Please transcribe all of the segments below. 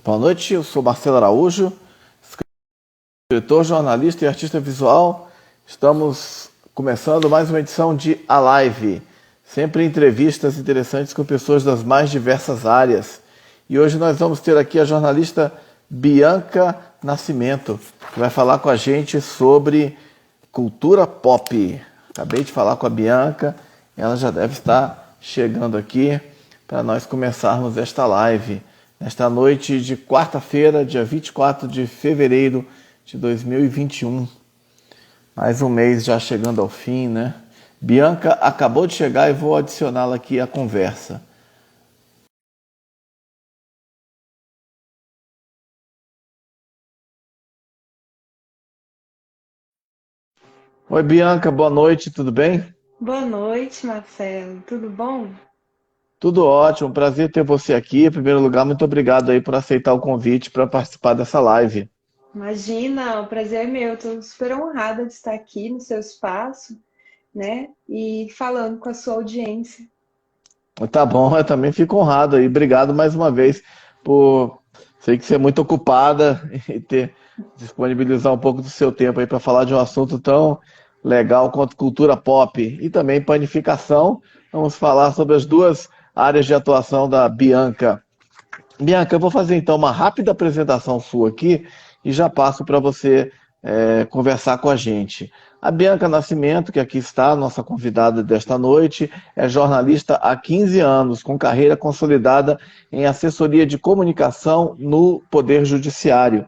Boa noite, eu sou Marcelo Araújo, escritor, jornalista e artista visual. Estamos começando mais uma edição de A Live, sempre entrevistas interessantes com pessoas das mais diversas áreas. E hoje nós vamos ter aqui a jornalista Bianca Nascimento, que vai falar com a gente sobre cultura pop. Acabei de falar com a Bianca, ela já deve estar chegando aqui para nós começarmos esta live. Nesta noite de quarta-feira, dia 24 de fevereiro de 2021. Mais um mês já chegando ao fim, né? Bianca acabou de chegar e vou adicioná-la aqui à conversa. Oi, Bianca, boa noite, tudo bem? Boa noite, Marcelo. Tudo bom? Tudo ótimo, prazer ter você aqui. Em primeiro lugar, muito obrigado aí por aceitar o convite para participar dessa live. Imagina, o prazer é meu. Estou super honrada de estar aqui no seu espaço, né? E falando com a sua audiência. Tá bom, eu também fico honrado aí. Obrigado mais uma vez por. Sei que você é muito ocupada e ter disponibilizar um pouco do seu tempo aí para falar de um assunto tão legal quanto cultura pop e também panificação. Vamos falar sobre as duas áreas de atuação da Bianca. Bianca, eu vou fazer então uma rápida apresentação sua aqui e já passo para você conversar com a gente. A Bianca Nascimento, que aqui está, nossa convidada desta noite, é jornalista há 15 anos, com carreira consolidada em assessoria de comunicação no Poder Judiciário.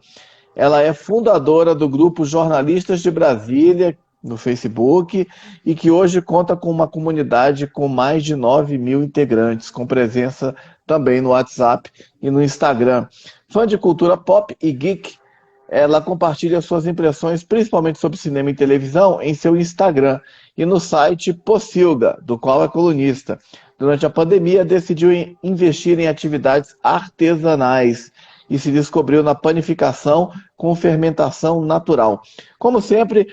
Ela é fundadora do grupo Jornalistas de Brasília, no Facebook, e que hoje conta com uma comunidade com mais de 9 mil integrantes, com presença também no WhatsApp e no Instagram. Fã de cultura pop e geek, ela compartilha suas impressões, principalmente sobre cinema e televisão, em seu Instagram e no site Pocilga, do qual é colunista. Durante a pandemia, decidiu investir em atividades artesanais e se descobriu na panificação com fermentação natural. Como sempre,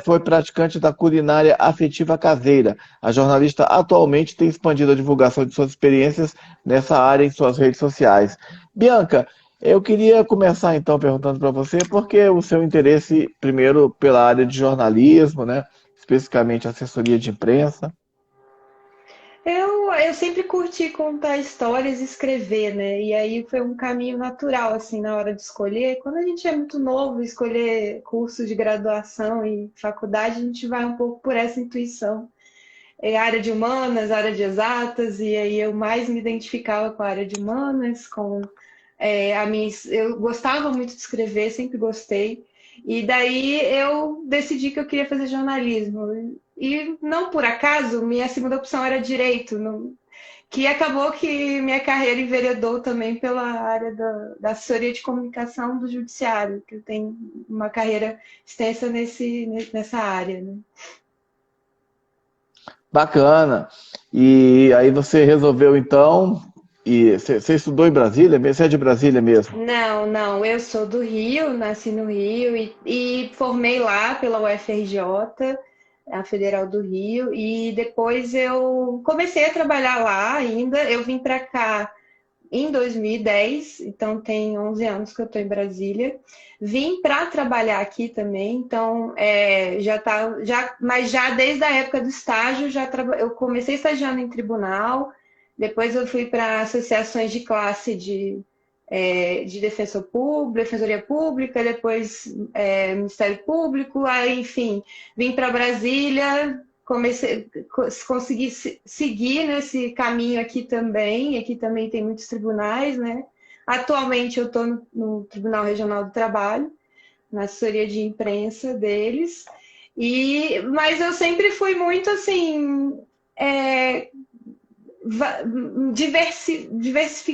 foi praticante da culinária afetiva caseira. A jornalista atualmente tem expandido a divulgação de suas experiências nessa área em suas redes sociais. Bianca, eu queria começar então perguntando para você por que o seu interesse, primeiro, pela área de jornalismo, né? Especificamente assessoria de imprensa. Eu sempre curti contar histórias e escrever, né? E aí foi um caminho natural, assim, na hora de escolher. Quando a gente é muito novo, escolher curso de graduação e faculdade, a gente vai um pouco por essa intuição. É área de humanas, área de exatas, e aí eu mais me identificava com a área de humanas, eu gostava muito de escrever, sempre gostei, e daí eu decidi que eu queria fazer jornalismo. E não por acaso, minha segunda opção era direito, que acabou que minha carreira enveredou também pela área da assessoria de comunicação do judiciário, que eu tenho uma carreira extensa nessa área, né? Bacana. E aí você resolveu então, e você estudou em Brasília? Você é de Brasília mesmo? Não, não, eu sou do Rio, nasci no Rio e formei lá pela UFRJ, a Federal do Rio, e depois eu comecei a trabalhar lá ainda. Eu vim para cá em 2010, então tem 11 anos que eu estou em Brasília. Vim para trabalhar aqui também, então mas já desde a época do estágio eu comecei estagiando em tribunal, depois eu fui para associações de classe de defensor público, defensoria pública, depois Ministério Público, aí enfim, vim para Brasília, consegui seguir nesse caminho aqui também. Aqui também tem muitos tribunais, né? Atualmente eu estou no Tribunal Regional do Trabalho, na assessoria de imprensa deles. Mas eu sempre fui muito assim, é,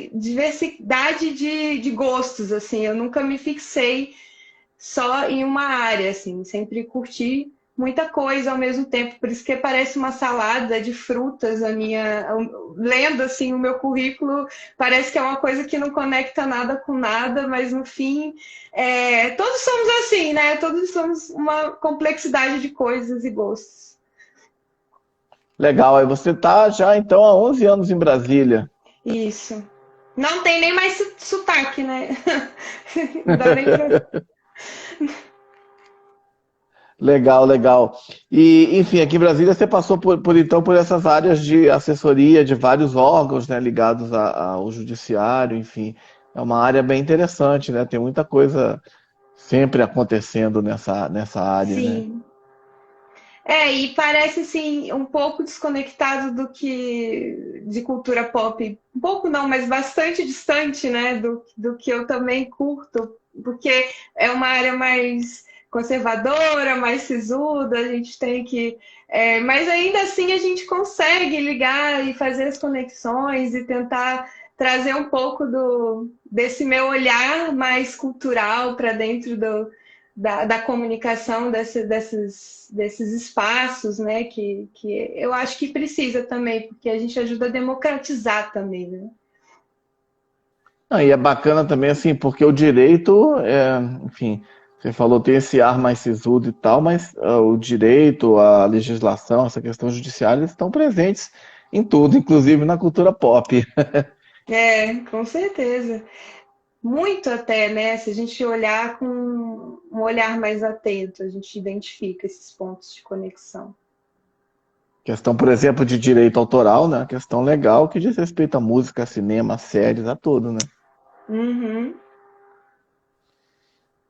diversidade de gostos, assim. Eu nunca me fixei só em uma área, assim. Sempre curti muita coisa ao mesmo tempo. Por isso que parece uma salada de frutas lendo assim o meu currículo, parece que é uma coisa que não conecta nada com nada, mas no fim todos somos assim, né? Todos somos uma complexidade de coisas e gostos. Legal, aí você está já então há 11 anos em Brasília. Isso. Não tem nem mais sotaque, né? Não dá nem pra... Legal, legal. E, enfim, aqui em Brasília você passou então por essas áreas de assessoria de vários órgãos, né, ligados ao judiciário, enfim. É uma área bem interessante, né? Tem muita coisa sempre acontecendo nessa área, né? Sim. E parece assim um pouco desconectado do que de cultura pop. Um pouco não, mas bastante distante, né, do que eu também curto, porque é uma área mais conservadora, mais sisuda, a gente tem que. Mas ainda assim a gente consegue ligar e fazer as conexões e tentar trazer um pouco desse meu olhar mais cultural para dentro da comunicação desses espaços, né? Que eu acho que precisa também, porque a gente ajuda a democratizar também, né? Ah, e é bacana também, assim, porque o direito, enfim, você falou, tem esse ar mais sisudo e tal, mas o direito, a legislação, essa questão judiciária, eles estão presentes em tudo, inclusive na cultura pop. Com certeza. Muito até, né? Se a gente olhar com um olhar mais atento, a gente identifica esses pontos de conexão. Questão, por exemplo, de direito autoral, né? Questão legal que diz respeito a música, cinema, séries, a tudo, né? Uhum.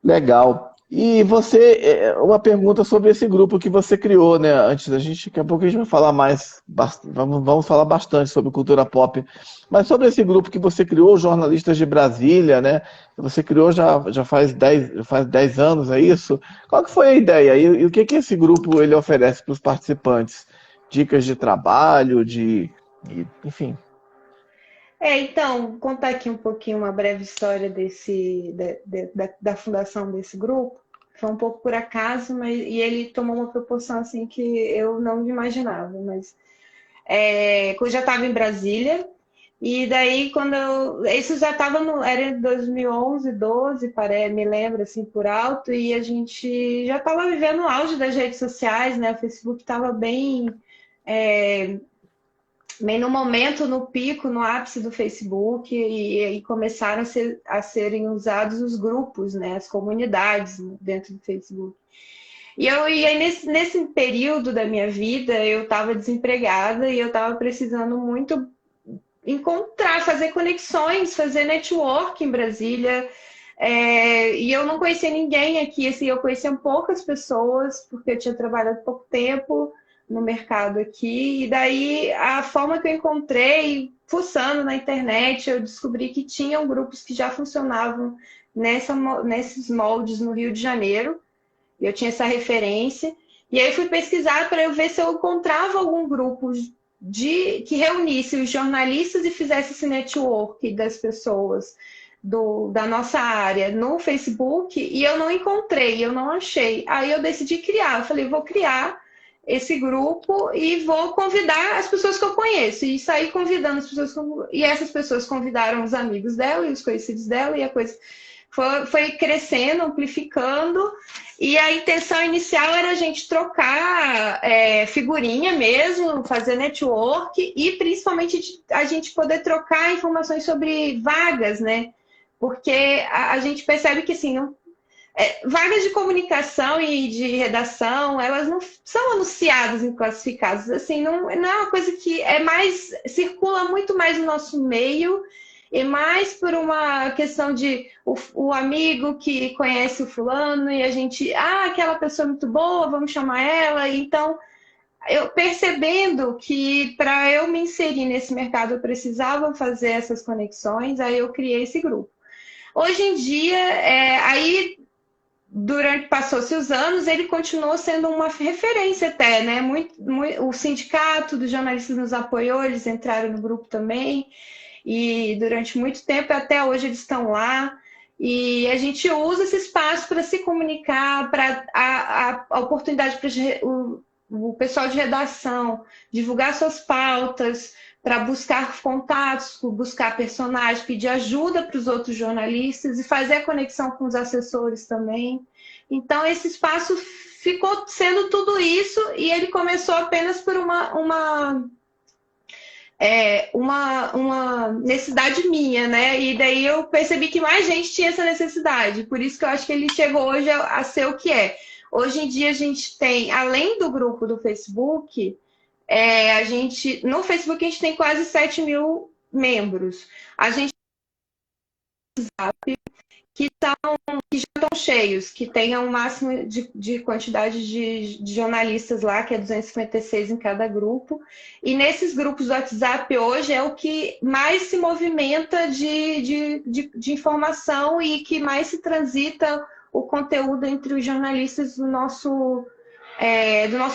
Legal. E você, uma pergunta sobre esse grupo que você criou, né? Antes da gente, daqui a pouco a gente vai falar mais, vamos falar bastante sobre cultura pop. Mas sobre esse grupo que você criou, Jornalistas de Brasília, né? Você criou já faz 10 anos, é isso? Qual que foi a ideia? E o que que esse grupo ele oferece para os participantes? Dicas de trabalho, enfim. Então, contar aqui um pouquinho uma breve história da fundação desse grupo. Foi um pouco por acaso, e ele tomou uma proporção assim que eu não imaginava. Mas eu já estava em Brasília, e daí isso já estava era em 2011, 12, me lembro assim por alto, e a gente já estava vivendo o auge das redes sociais, né? O Facebook estava bem no momento, no pico, no ápice do Facebook, e aí começaram a serem usados os grupos, né, as comunidades dentro do Facebook. E aí nesse período da minha vida, eu estava desempregada e eu estava precisando muito fazer conexões, fazer network em Brasília. E eu não conhecia ninguém aqui, assim, eu conhecia poucas pessoas, porque eu tinha trabalhado pouco tempo no mercado aqui, e daí a forma que eu encontrei, fuçando na internet, eu descobri que tinham grupos que já funcionavam nesses moldes no Rio de Janeiro, e eu tinha essa referência, e aí eu fui pesquisar para eu ver se eu encontrava algum grupo que reunisse os jornalistas e fizesse esse network das pessoas da nossa área no Facebook, e eu não encontrei, eu não achei. Aí eu decidi criar, eu falei, vou criar esse grupo e vou convidar as pessoas que eu conheço. E saí convidando as pessoas, e essas pessoas convidaram os amigos dela e os conhecidos dela, e a coisa foi crescendo, amplificando, e a intenção inicial era a gente trocar figurinha mesmo, fazer network, e principalmente a gente poder trocar informações sobre vagas, né? Porque a gente percebe que assim, vagas de comunicação e de redação, elas não são anunciadas em classificados. Assim, não é uma coisa que circula muito mais no nosso meio, e mais por uma questão de o amigo que conhece o fulano e a gente, aquela pessoa é muito boa, vamos chamar ela. Então, eu percebendo que para eu me inserir nesse mercado eu precisava fazer essas conexões, aí eu criei esse grupo. Hoje em dia, aí passou-se os anos, ele continuou sendo uma referência até, né? O sindicato dos jornalistas nos apoiou, eles entraram no grupo também, e durante muito tempo, até hoje eles estão lá, e a gente usa esse espaço para se comunicar, para a oportunidade para o pessoal de redação divulgar suas pautas, para buscar contatos, buscar personagens, pedir ajuda para os outros jornalistas e fazer a conexão com os assessores também. Então, esse espaço ficou sendo tudo isso, e ele começou apenas por uma necessidade minha, né? E daí eu percebi que mais gente tinha essa necessidade. Por isso que eu acho que ele chegou hoje a ser o que é. Hoje em dia a gente tem, além do grupo do Facebook, no Facebook a gente tem quase 7 mil membros. A gente que, que já estão cheios, que tenham um máximo de quantidade de jornalistas lá, que é 256 em cada grupo. E nesses grupos do WhatsApp hoje é o que mais se movimenta de informação e que mais se transita o conteúdo entre os jornalistas do nosso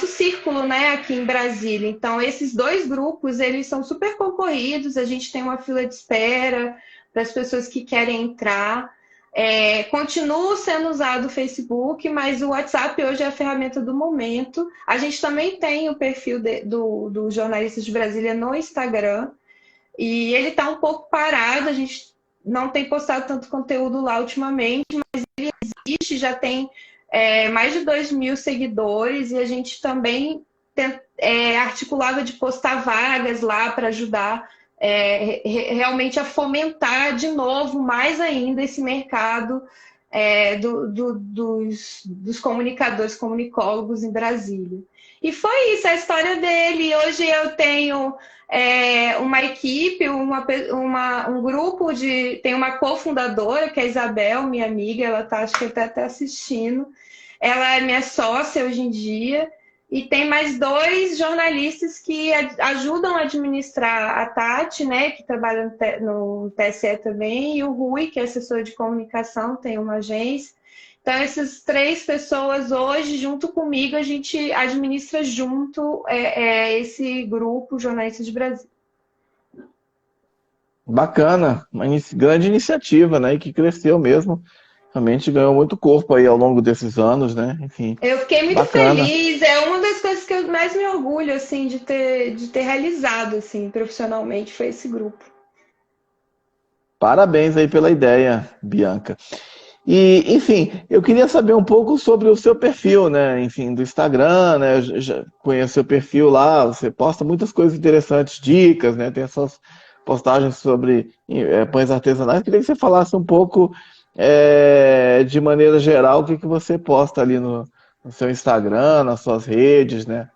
círculo, né, aqui em Brasília. Então, esses dois grupos, eles são super concorridos, a gente tem uma fila de espera para as pessoas que querem entrar. Continua sendo usado o Facebook, mas o WhatsApp hoje é a ferramenta do momento. A gente também tem o perfil do Jornalistas de Brasília no Instagram, e ele está um pouco parado, a gente não tem postado tanto conteúdo lá ultimamente, mas ele existe, já tem mais de 2 mil seguidores, e a gente também articulava de postar vagas lá para ajudar realmente a fomentar de novo mais ainda esse mercado dos comunicadores, comunicólogos em Brasília. E foi isso, a história dele. Hoje eu tenho uma equipe, um grupo tem uma cofundadora, que é a Isabel, minha amiga, ela tá, acho que está até assistindo. Ela é minha sócia hoje em dia. E tem mais 2 jornalistas que ajudam a administrar a Tati, né, que trabalha no TSE também, e o Rui, que é assessor de comunicação, tem uma agência. Então, essas 3 pessoas hoje, junto comigo, a gente administra junto esse grupo Jornalistas de Brasil. Bacana, uma grande iniciativa, né? E que cresceu mesmo. Realmente ganhou muito corpo aí ao longo desses anos, né? Enfim, Eu fiquei muito bacana. feliz, é uma das coisas que eu mais me orgulho, assim, de ter realizado, assim, profissionalmente, foi esse grupo. Parabéns aí pela ideia, Bianca. E, enfim, eu queria saber um pouco sobre o seu perfil, né? Enfim, do Instagram, né? Eu já conheço seu perfil lá, você posta muitas coisas interessantes, dicas, né? Tem essas postagens sobre pães artesanais. Queria que você falasse um pouco, de maneira geral, o que que você posta ali no seu Instagram, nas suas redes, né?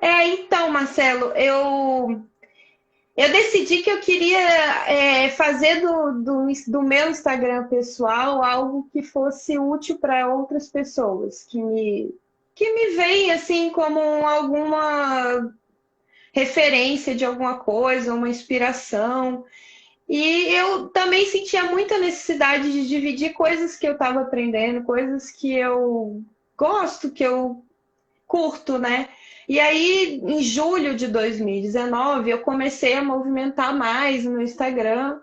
Então, Marcelo, eu decidi que eu queria fazer do meu Instagram pessoal algo que fosse útil para outras pessoas, que me veem assim como alguma referência de alguma coisa, uma inspiração. E eu também sentia muita necessidade de dividir coisas que eu estava aprendendo, coisas que eu gosto, que eu curto, né? E aí, em julho de 2019, eu comecei a movimentar mais no Instagram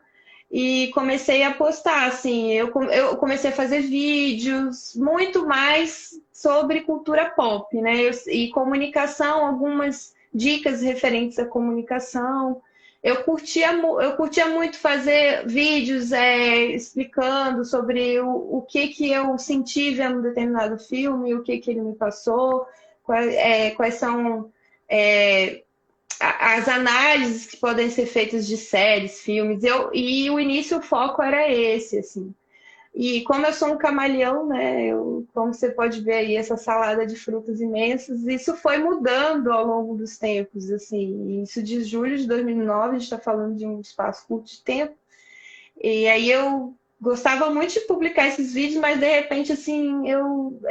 e comecei a postar, assim, eu comecei a fazer vídeos muito mais sobre cultura pop, né? E comunicação, algumas dicas referentes à comunicação. Eu curtia muito fazer vídeos explicando sobre o que eu senti vendo um determinado filme, o que ele me passou, quais são as análises que podem ser feitas de séries, filmes. E o início, o foco era esse, assim. E como eu sou um camaleão, né, como você pode ver aí, essa salada de frutas imensas, isso foi mudando ao longo dos tempos, assim. Isso de julho de 2009, a gente está falando de um espaço curto de tempo. E aí eu gostava muito de publicar esses vídeos, mas de repente, assim, eu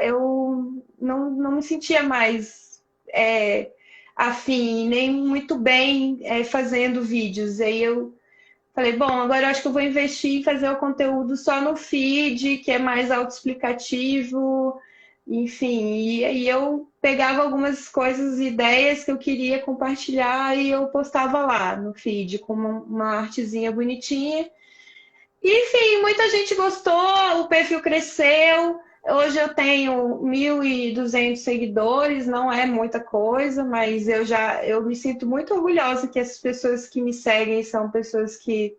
não me sentia mais afim, nem muito bem fazendo vídeos. Aí eu falei, bom, agora eu acho que eu vou investir em fazer o conteúdo só no feed, que é mais autoexplicativo, enfim. E aí eu pegava algumas coisas, ideias que eu queria compartilhar e eu postava lá no feed com uma artezinha bonitinha. E, enfim, muita gente gostou, o perfil cresceu. Hoje eu tenho 1.200 seguidores, não é muita coisa, mas eu me sinto muito orgulhosa que essas pessoas que me seguem são pessoas que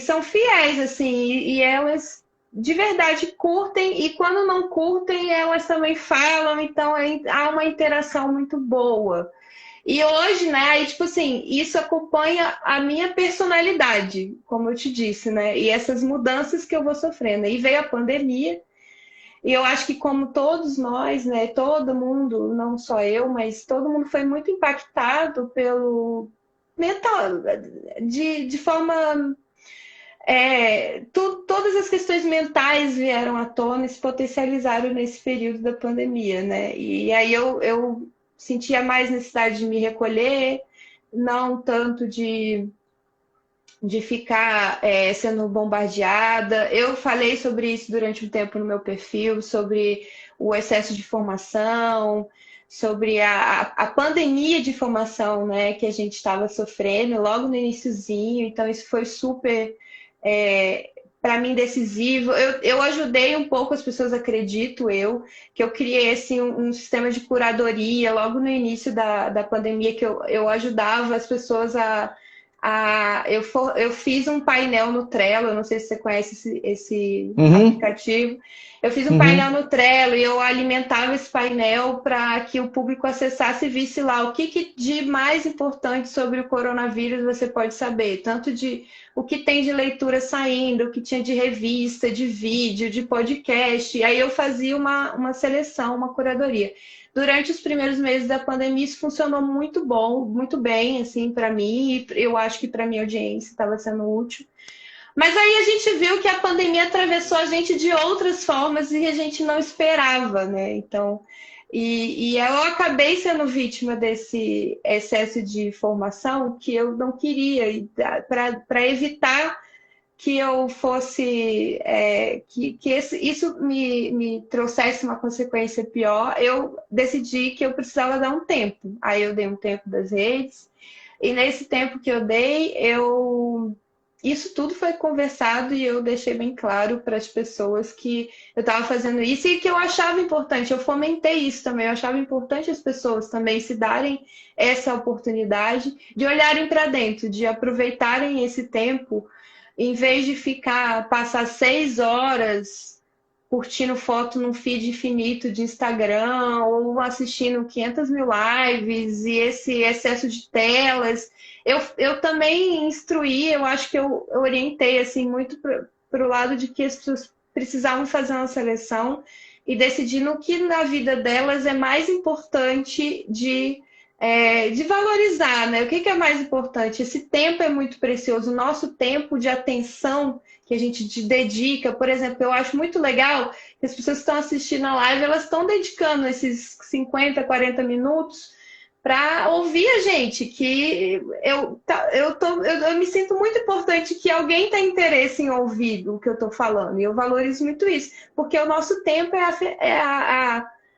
são fiéis, assim, e elas de verdade curtem, e quando não curtem, elas também falam, então há uma interação muito boa. E hoje, né, aí, tipo assim, isso acompanha a minha personalidade, como eu te disse, né? E essas mudanças que eu vou sofrendo. Aí veio a pandemia, e eu acho que como todos nós, né, todo mundo, não só eu, mas todo mundo foi muito impactado pelo mental, de forma todas as questões mentais vieram à tona e se potencializaram nesse período da pandemia, né? E aí eu sentia mais necessidade de me recolher, não tanto de ficar sendo bombardeada. Eu falei sobre isso durante um tempo no meu perfil, sobre o excesso de informação, sobre a pandemia de informação, né, que a gente estava sofrendo logo no iniciozinho. Então isso foi super para mim decisivo. Eu ajudei um pouco as pessoas, acredito eu, que eu criei assim, um sistema de curadoria logo no início da pandemia, que eu ajudava as pessoas eu fiz um painel no Trello, eu não sei se você conhece esse Uhum, aplicativo. Eu fiz um painel uhum. no Trello e eu alimentava esse painel para que o público acessasse e visse lá o que de mais importante sobre o coronavírus você pode saber. Tanto de o que tem de leitura saindo, o que tinha de revista, de vídeo, de podcast. E aí eu fazia uma seleção, uma curadoria. Durante os primeiros meses da pandemia, isso funcionou muito bom, muito bem, assim, para mim, e eu acho que para minha audiência estava sendo útil. Mas aí a gente viu que a pandemia atravessou a gente de outras formas e a gente não esperava, né? Então, e eu acabei sendo vítima desse excesso de informação que eu não queria, para evitar que eu fosse, isso me trouxesse uma consequência pior, eu decidi que eu precisava dar um tempo. Aí eu dei um tempo das redes, e nesse tempo que eu dei, isso tudo foi conversado e eu deixei bem claro para as pessoas que eu estava fazendo isso e que eu achava importante. Eu fomentei isso também. Eu achava importante as pessoas também se darem essa oportunidade de olharem para dentro, de aproveitarem esse tempo em vez de passar 6 horas curtindo foto num feed infinito de Instagram ou assistindo 500 mil lives e esse excesso de telas. Eu também instruí, eu acho que eu orientei assim muito para o lado de que as pessoas precisavam fazer uma seleção e decidir no que na vida delas é mais importante de valorizar, né? O que é mais importante? Esse tempo é muito precioso, o nosso tempo de atenção que a gente dedica, por exemplo, eu acho muito legal que as pessoas que estão assistindo a live, elas estão dedicando esses 50, 40 minutos para ouvir a gente, que eu me sinto muito importante que alguém tenha interesse em ouvir o que eu estou falando, e eu valorizo muito isso, porque o nosso tempo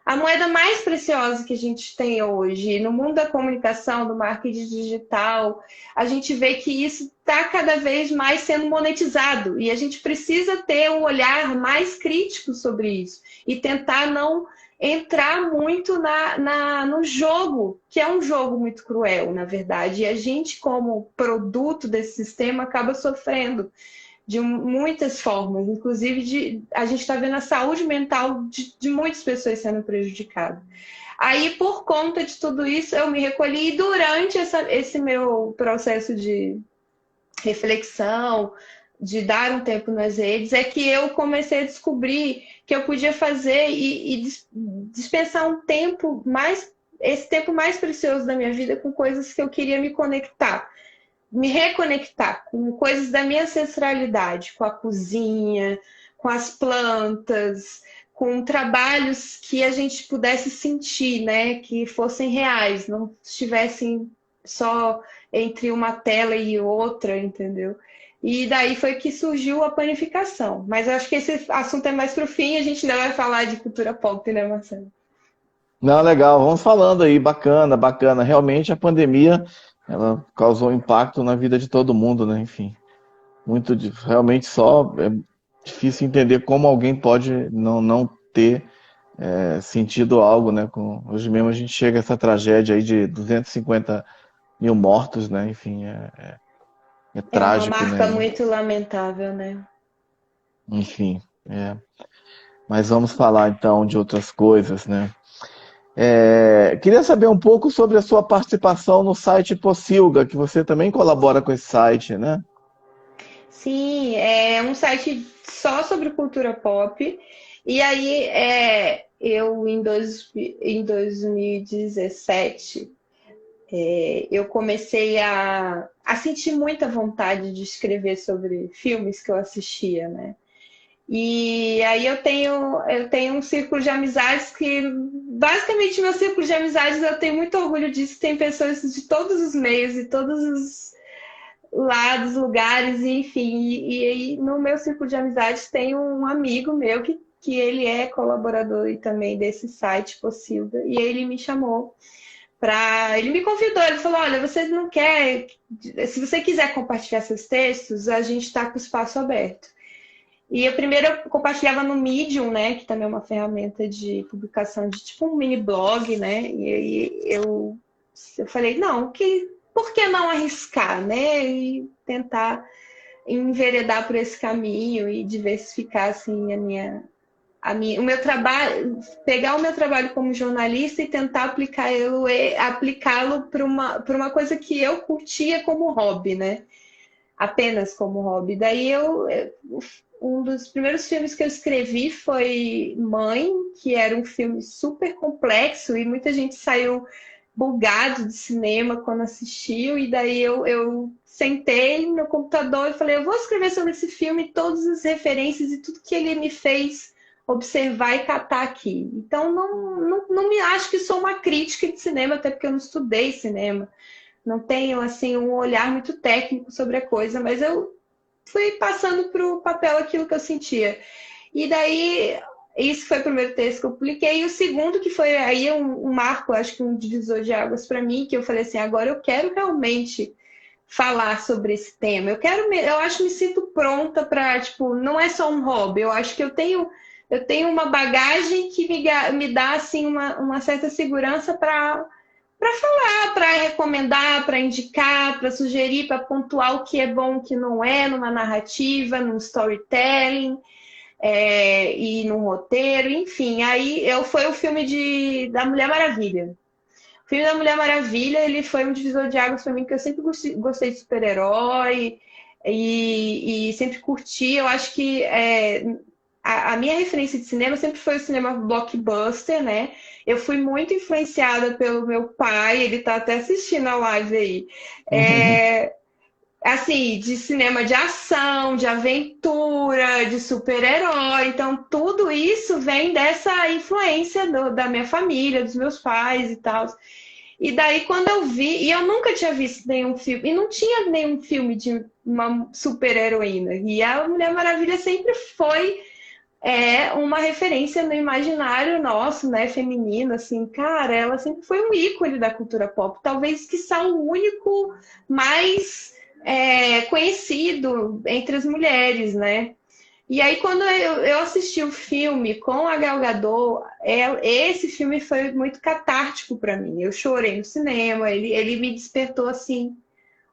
a moeda mais preciosa que a gente tem hoje. No mundo da comunicação, do marketing digital, a gente vê que isso está cada vez mais sendo monetizado e a gente precisa ter um olhar mais crítico sobre isso e tentar não entrar muito no jogo, que é um jogo muito cruel, na verdade, e a gente, como produto desse sistema, acaba sofrendo de muitas formas, inclusive a gente está vendo a saúde mental de muitas pessoas sendo prejudicada. Aí, por conta de tudo isso, eu me recolhi e durante esse meu processo de reflexão, de dar um tempo nas redes, é que eu comecei a descobrir que eu podia fazer e dispensar esse tempo mais precioso da minha vida com coisas que eu queria me reconectar com coisas da minha ancestralidade, com a cozinha, com as plantas, com trabalhos que a gente pudesse sentir, né? Que fossem reais, não estivessem só entre uma tela e outra, entendeu? E daí foi que surgiu a panificação. Mas eu acho que esse assunto é mais para o fim, a gente ainda vai falar de cultura pop, né, Marcelo? Não, legal, vamos falando aí, bacana, bacana. Realmente a pandemia, ela causou impacto na vida de todo mundo, né? Enfim, realmente só é difícil entender como alguém pode não ter sentido algo, né? Hoje mesmo a gente chega a essa tragédia aí de 250 mil mortos, né? Enfim, é É uma trágico, marca né? muito lamentável, né? Enfim, é. Mas vamos falar então de outras coisas, né? Queria saber um pouco sobre a sua participação no site Pocilga, que você também colabora com esse site, né? Sim, é um site só sobre cultura pop. E aí, eu em 2017, eu comecei a sentir muita vontade de escrever sobre filmes que eu assistia, né? E aí eu tenho um círculo de amizades que, basicamente, meu círculo de amizades, eu tenho muito orgulho disso. Tem pessoas de todos os meios e todos os lados, lugares, enfim. E aí, no meu círculo de amizades, tem um amigo meu que ele é colaborador e também desse site Pocilga. E ele me chamou ele me convidou, ele falou: olha, você não quer. Se você quiser compartilhar seus textos, a gente está com o espaço aberto. E eu primeiro compartilhava no Medium, né, que também é uma ferramenta de publicação de tipo um mini blog, né? E aí eu falei, não, por que não arriscar, né? E tentar enveredar por esse caminho e diversificar assim o meu trabalho, pegar o meu trabalho como jornalista e tentar aplicá-lo para uma coisa que eu curtia como hobby, né? Apenas como hobby. Daí um dos primeiros filmes que eu escrevi foi Mãe, que era um filme super complexo e muita gente saiu bugado de cinema quando assistiu. E daí eu sentei no computador e falei: eu vou escrever sobre esse filme, todas as referências e tudo que ele me fez observar e catar aqui. Então não me acho que sou uma crítica de cinema, até porque eu não estudei cinema. Não tenho assim um olhar muito técnico sobre a coisa, mas eu fui passando para o papel aquilo que eu sentia. E daí, isso foi o primeiro texto que eu publiquei. E o segundo, que foi aí um marco, acho que um divisor de águas para mim, que eu falei assim: agora eu quero realmente falar sobre esse tema. Eu acho que me sinto pronta para, tipo, não é só um hobby. Eu acho que eu tenho uma bagagem que me dá assim uma certa segurança para falar, para recomendar, para indicar, para sugerir, para pontuar o que é bom, o que não é, numa narrativa, num storytelling, e num roteiro, enfim. Aí foi o filme da Mulher Maravilha. O filme da Mulher Maravilha, ele foi um divisor de águas para mim, porque eu sempre gostei de super-herói e sempre curti. Eu acho que a minha referência de cinema sempre foi o cinema blockbuster, né? Eu fui muito influenciada pelo meu pai, ele tá até assistindo a live aí. É, assim, de cinema de ação, de aventura, de super-herói. Então, tudo isso vem dessa influência da minha família, dos meus pais e tal. E daí, quando eu vi, e eu nunca tinha visto nenhum filme, e não tinha nenhum filme de uma super-heroína. E a Mulher Maravilha sempre foi uma referência no imaginário nosso, né, feminino, assim, cara, ela sempre foi um ícone da cultura pop, talvez quiçá o único mais conhecido entre as mulheres, né? E aí, quando eu assisti o filme com a Gal Gadot, esse filme foi muito catártico para mim. Eu chorei no cinema, ele me despertou, assim,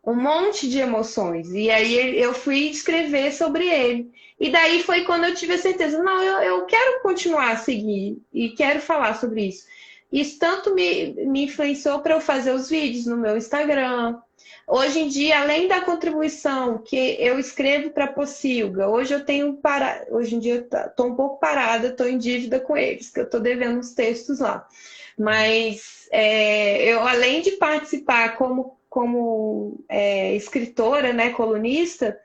um monte de emoções. E aí eu fui escrever sobre ele. E daí foi quando eu tive a certeza: não, eu quero continuar a seguir e quero falar sobre isso. Isso tanto me influenciou para eu fazer os vídeos no meu Instagram. Hoje em dia, além da contribuição que eu escrevo para a Pocilga, hoje eu tenho hoje em dia eu estou um pouco parada, estou em dívida com eles, que eu estou devendo uns textos lá. Mas eu, além de participar como escritora, né, colunista,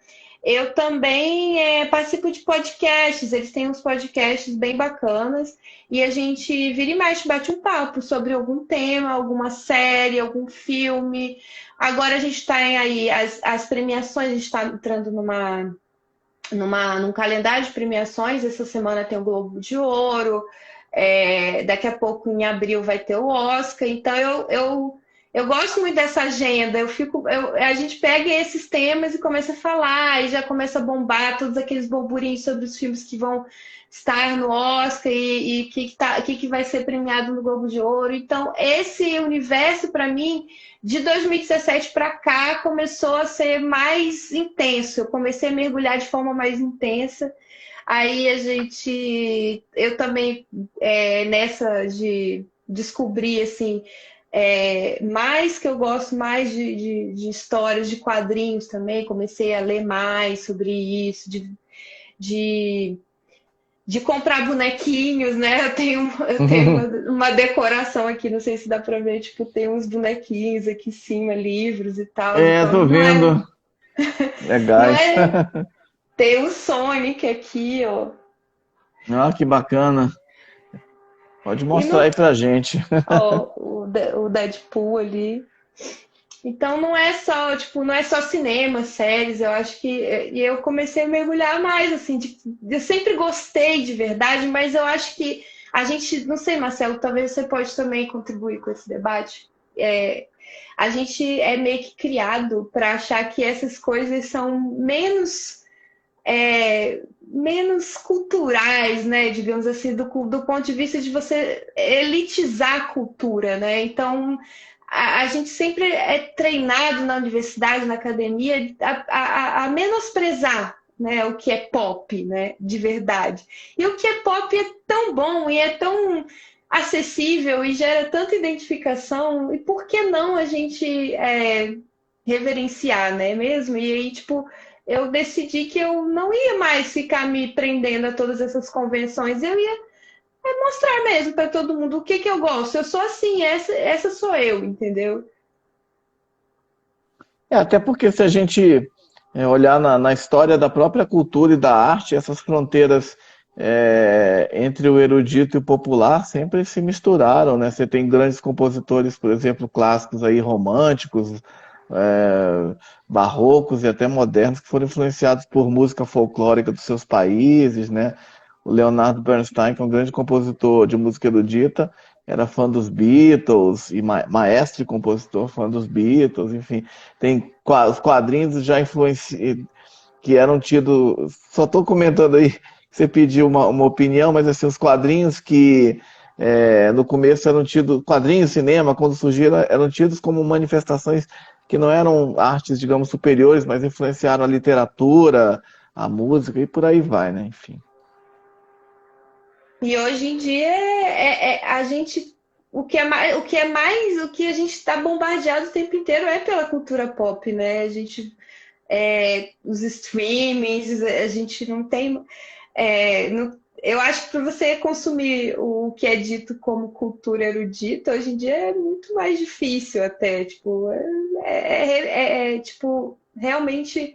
eu também participo de podcasts. Eles têm uns podcasts bem bacanas e a gente vira e mexe, bate um papo sobre algum tema, alguma série, algum filme. Agora a gente está aí, as premiações, a gente está entrando num calendário de premiações. Essa semana tem o Globo de Ouro, daqui a pouco, em abril, vai ter o Oscar. Então, eu gosto muito dessa agenda. A gente pega esses temas e começa a falar, e já começa a bombar todos aqueles burburinhos sobre os filmes que vão estar no Oscar e que vai ser premiado no Globo de Ouro. Então, esse universo, para mim, de 2017 para cá, começou a ser mais intenso. Eu comecei a mergulhar de forma mais intensa. Aí eu também, nessa de descobri, assim, mais que eu gosto mais de histórias, de quadrinhos também, comecei a ler mais sobre isso, de, de comprar bonequinhos, né? Eu tenho uma decoração aqui, não sei se dá pra ver, tipo, tem uns bonequinhos aqui em cima, livros e tal, É, então tô não é, vendo. não Legais. é, tem o Sonic aqui, ó, Ah, que bacana. Pode e mostrar não, aí pra gente. ó, o Deadpool ali. Então não é só, tipo, não é só cinema, séries, eu acho que e eu comecei a mergulhar mais assim, eu sempre gostei de verdade, mas eu acho que a gente, não sei, Marcelo, talvez você pode também contribuir com esse debate. É, a gente é meio que criado para achar que essas coisas são menos culturais, né? Digamos assim, do ponto de vista de você elitizar a cultura, né? Então, a gente sempre é treinado na universidade, na academia, a menosprezar, né, o que é pop, né, de verdade. E o que é pop é tão bom e é tão acessível e gera tanta identificação. E por que não a gente reverenciar, né, mesmo? E aí, tipo, eu decidi que eu não ia mais ficar me prendendo a todas essas convenções. Eu ia mostrar mesmo para todo mundo o que que eu gosto. Eu sou assim, essa sou eu, entendeu? Até porque se a gente olhar na história da própria cultura e da arte, essas fronteiras entre o erudito e o popular sempre se misturaram, né? Você tem grandes compositores, por exemplo, clássicos aí, românticos, é, barrocos e até modernos, que foram influenciados por música folclórica dos seus países, né? O Leonardo Bernstein, que é um grande compositor de música erudita, era fã dos Beatles e maestro e compositor, fã dos Beatles, enfim. Tem os quadrinhos já influenciam, que eram tidos. Só estou comentando aí que você pediu uma opinião, mas assim, os quadrinhos que no começo eram tidos, quadrinhos, cinema, quando surgiram, eram tidos como manifestações que não eram artes, digamos, superiores, mas influenciaram a literatura, a música e por aí vai, né? Enfim. E hoje em dia a gente o que a gente está bombardeado o tempo inteiro é pela cultura pop, né? A gente os streamings, a gente não tem eu acho que para você consumir o que é dito como cultura erudita, hoje em dia é muito mais difícil até, tipo, tipo, realmente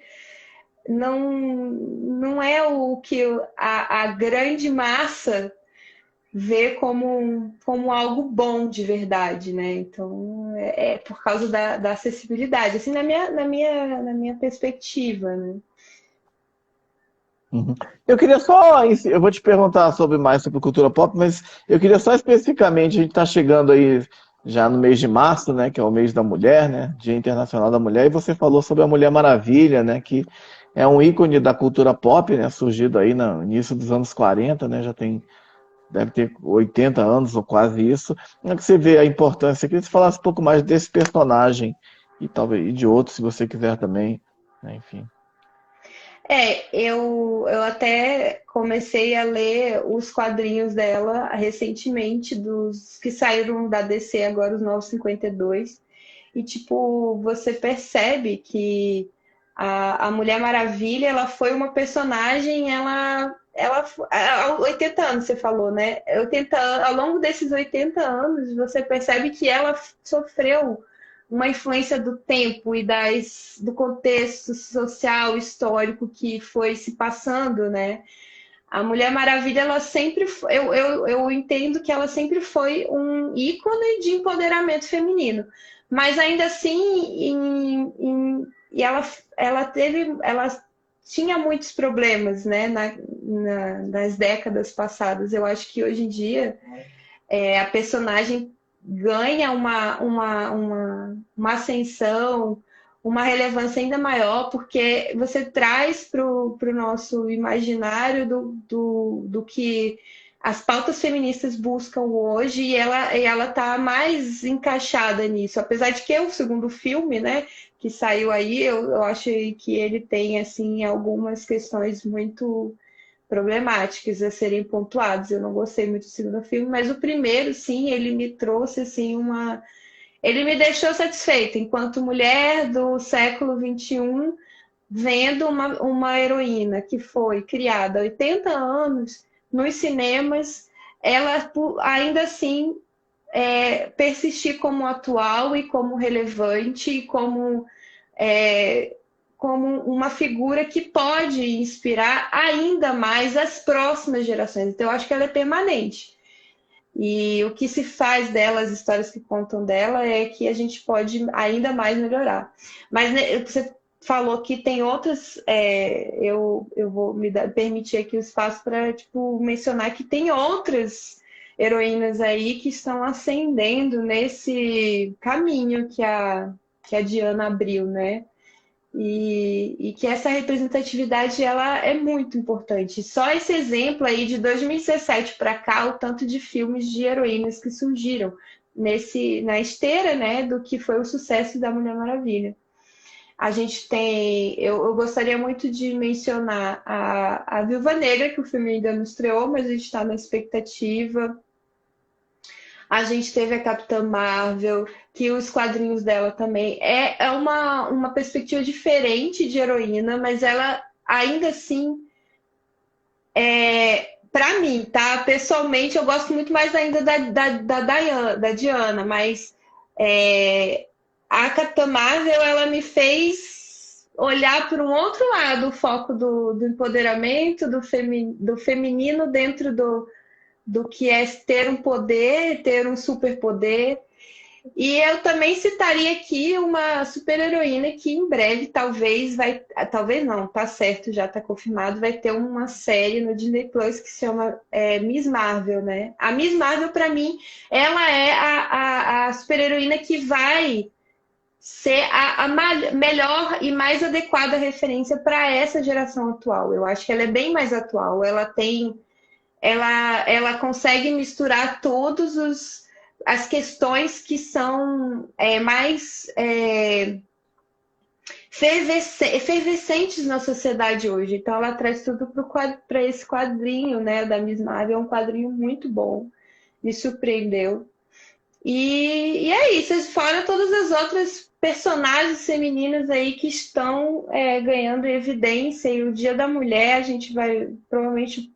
não é o que a grande massa vê como algo bom de verdade, né? Então, é por causa da acessibilidade, assim, na minha perspectiva, né? Uhum. Eu queria só, eu vou te perguntar mais sobre cultura pop, mas eu queria só especificamente, a gente está chegando aí já no mês de março, né, que é o mês da mulher, né, Dia Internacional da Mulher, e você falou sobre a Mulher Maravilha, né, que é um ícone da cultura pop, né, surgido aí no início dos anos 40, né, deve ter 80 anos ou quase isso. Como é que você vê a importância? Eu queria que você falasse um pouco mais desse personagem e talvez e de outros, se você quiser também, né, enfim. Eu até comecei a ler os quadrinhos dela recentemente, dos que saíram da DC agora, os novos 52. E, tipo, você percebe que a Mulher Maravilha, ela foi uma personagem, há 80 anos, você falou, né? 80, ao longo desses 80 anos, você percebe que ela sofreu uma influência do tempo e do contexto social, histórico que foi se passando, né? A Mulher Maravilha, ela sempre foi, eu entendo que ela sempre foi um ícone de empoderamento feminino, mas ainda assim, e ela tinha muitos problemas, né, nas décadas passadas. Eu acho que hoje em dia a personagem ganha uma ascensão, uma relevância ainda maior, porque você traz para o nosso imaginário do que as pautas feministas buscam hoje e ela está mais encaixada nisso. Apesar de que o segundo filme, né, que saiu aí, eu achei que ele tem assim algumas questões muito problemáticas a serem pontuadas. Eu não gostei muito do segundo filme, mas o primeiro, sim, ele me trouxe assim uma. Ele me deixou satisfeita enquanto mulher do século XXI, vendo uma heroína que foi criada há 80 anos nos cinemas, ela ainda assim persistir como atual e como relevante e como uma figura que pode inspirar ainda mais as próximas gerações. Então, eu acho que ela é permanente. E o que se faz dela, as histórias que contam dela, é que a gente pode ainda mais melhorar. Mas né, você falou que tem outras. Eu vou permitir aqui o espaço para mencionar que tem outras heroínas aí que estão ascendendo nesse caminho que a Diana abriu, né? E que essa representatividade ela é muito importante. Só esse exemplo aí de 2017 para cá, o tanto de filmes de heroínas que surgiram na esteira, né, do que foi o sucesso da Mulher Maravilha. A gente tem, eu gostaria muito de mencionar a Viúva Negra, que o filme ainda não estreou, mas a gente está na expectativa. A gente teve a Capitã Marvel, que os quadrinhos dela também é uma perspectiva diferente de heroína, mas ela ainda assim, para mim, tá? Pessoalmente, eu gosto muito mais ainda da Diana, mas a Capitã Marvel, ela me fez olhar para um outro lado, o foco do empoderamento, do feminino dentro do que é ter um poder, ter um superpoder. E eu também citaria aqui uma super-heroína que em breve talvez não, tá certo, já tá confirmado, vai ter uma série no Disney Plus que se chama Miss Marvel, né? A Miss Marvel, para mim, ela é a super-heroína que vai ser a melhor e mais adequada referência para essa geração atual. Eu acho que ela é bem mais atual, ela consegue misturar as questões que são mais efervescentes na sociedade hoje. Então, ela traz tudo para esse quadrinho, né, da Miss Marvel. É um quadrinho muito bom, me surpreendeu. E é isso, fora todas as outras personagens femininas aí que estão ganhando evidência. E o Dia da Mulher, a gente vai provavelmente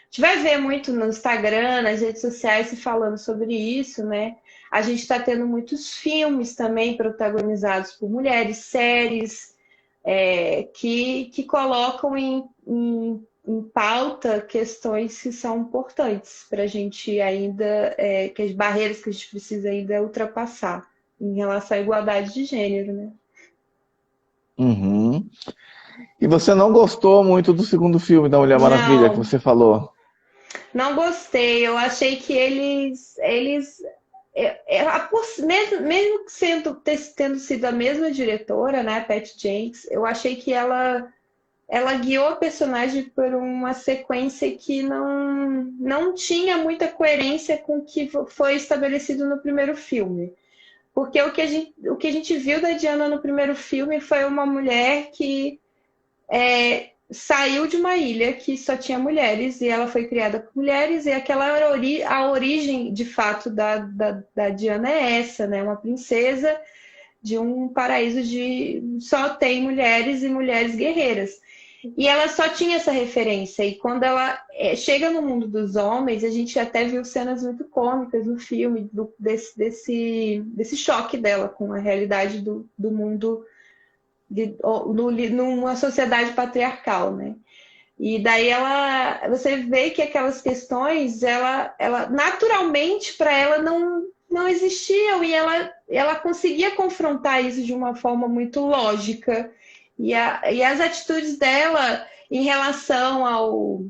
a gente vai ver muito no Instagram, nas redes sociais, se falando sobre isso, né? A gente está tendo muitos filmes também protagonizados por mulheres, séries que colocam em pauta questões que são importantes para a gente ainda, que as barreiras que a gente precisa ainda ultrapassar em relação à igualdade de gênero, né? Uhum. E você não gostou muito do segundo filme da Mulher Maravilha que Não, você falou? não gostei. Eu achei que mesmo tendo sido a mesma diretora, né, Patty Jenkins, eu achei que ela guiou a personagem por uma sequência que não tinha muita coerência com o que foi estabelecido no primeiro filme. Porque o que a gente viu da Diana no primeiro filme foi uma mulher que saiu de uma ilha que só tinha mulheres e ela foi criada por mulheres, e aquela era a origem de fato da Diana é essa, né? Uma princesa de um paraíso de só tem mulheres e mulheres guerreiras. E ela só tinha essa referência. E quando ela chega no mundo dos homens, a gente até viu cenas muito cômicas no filme desse choque dela com a realidade do mundo numa sociedade patriarcal, né? E daí você vê que aquelas questões, ela naturalmente para ela não existiam, e ela conseguia confrontar isso de uma forma muito lógica. E as atitudes dela em relação ao.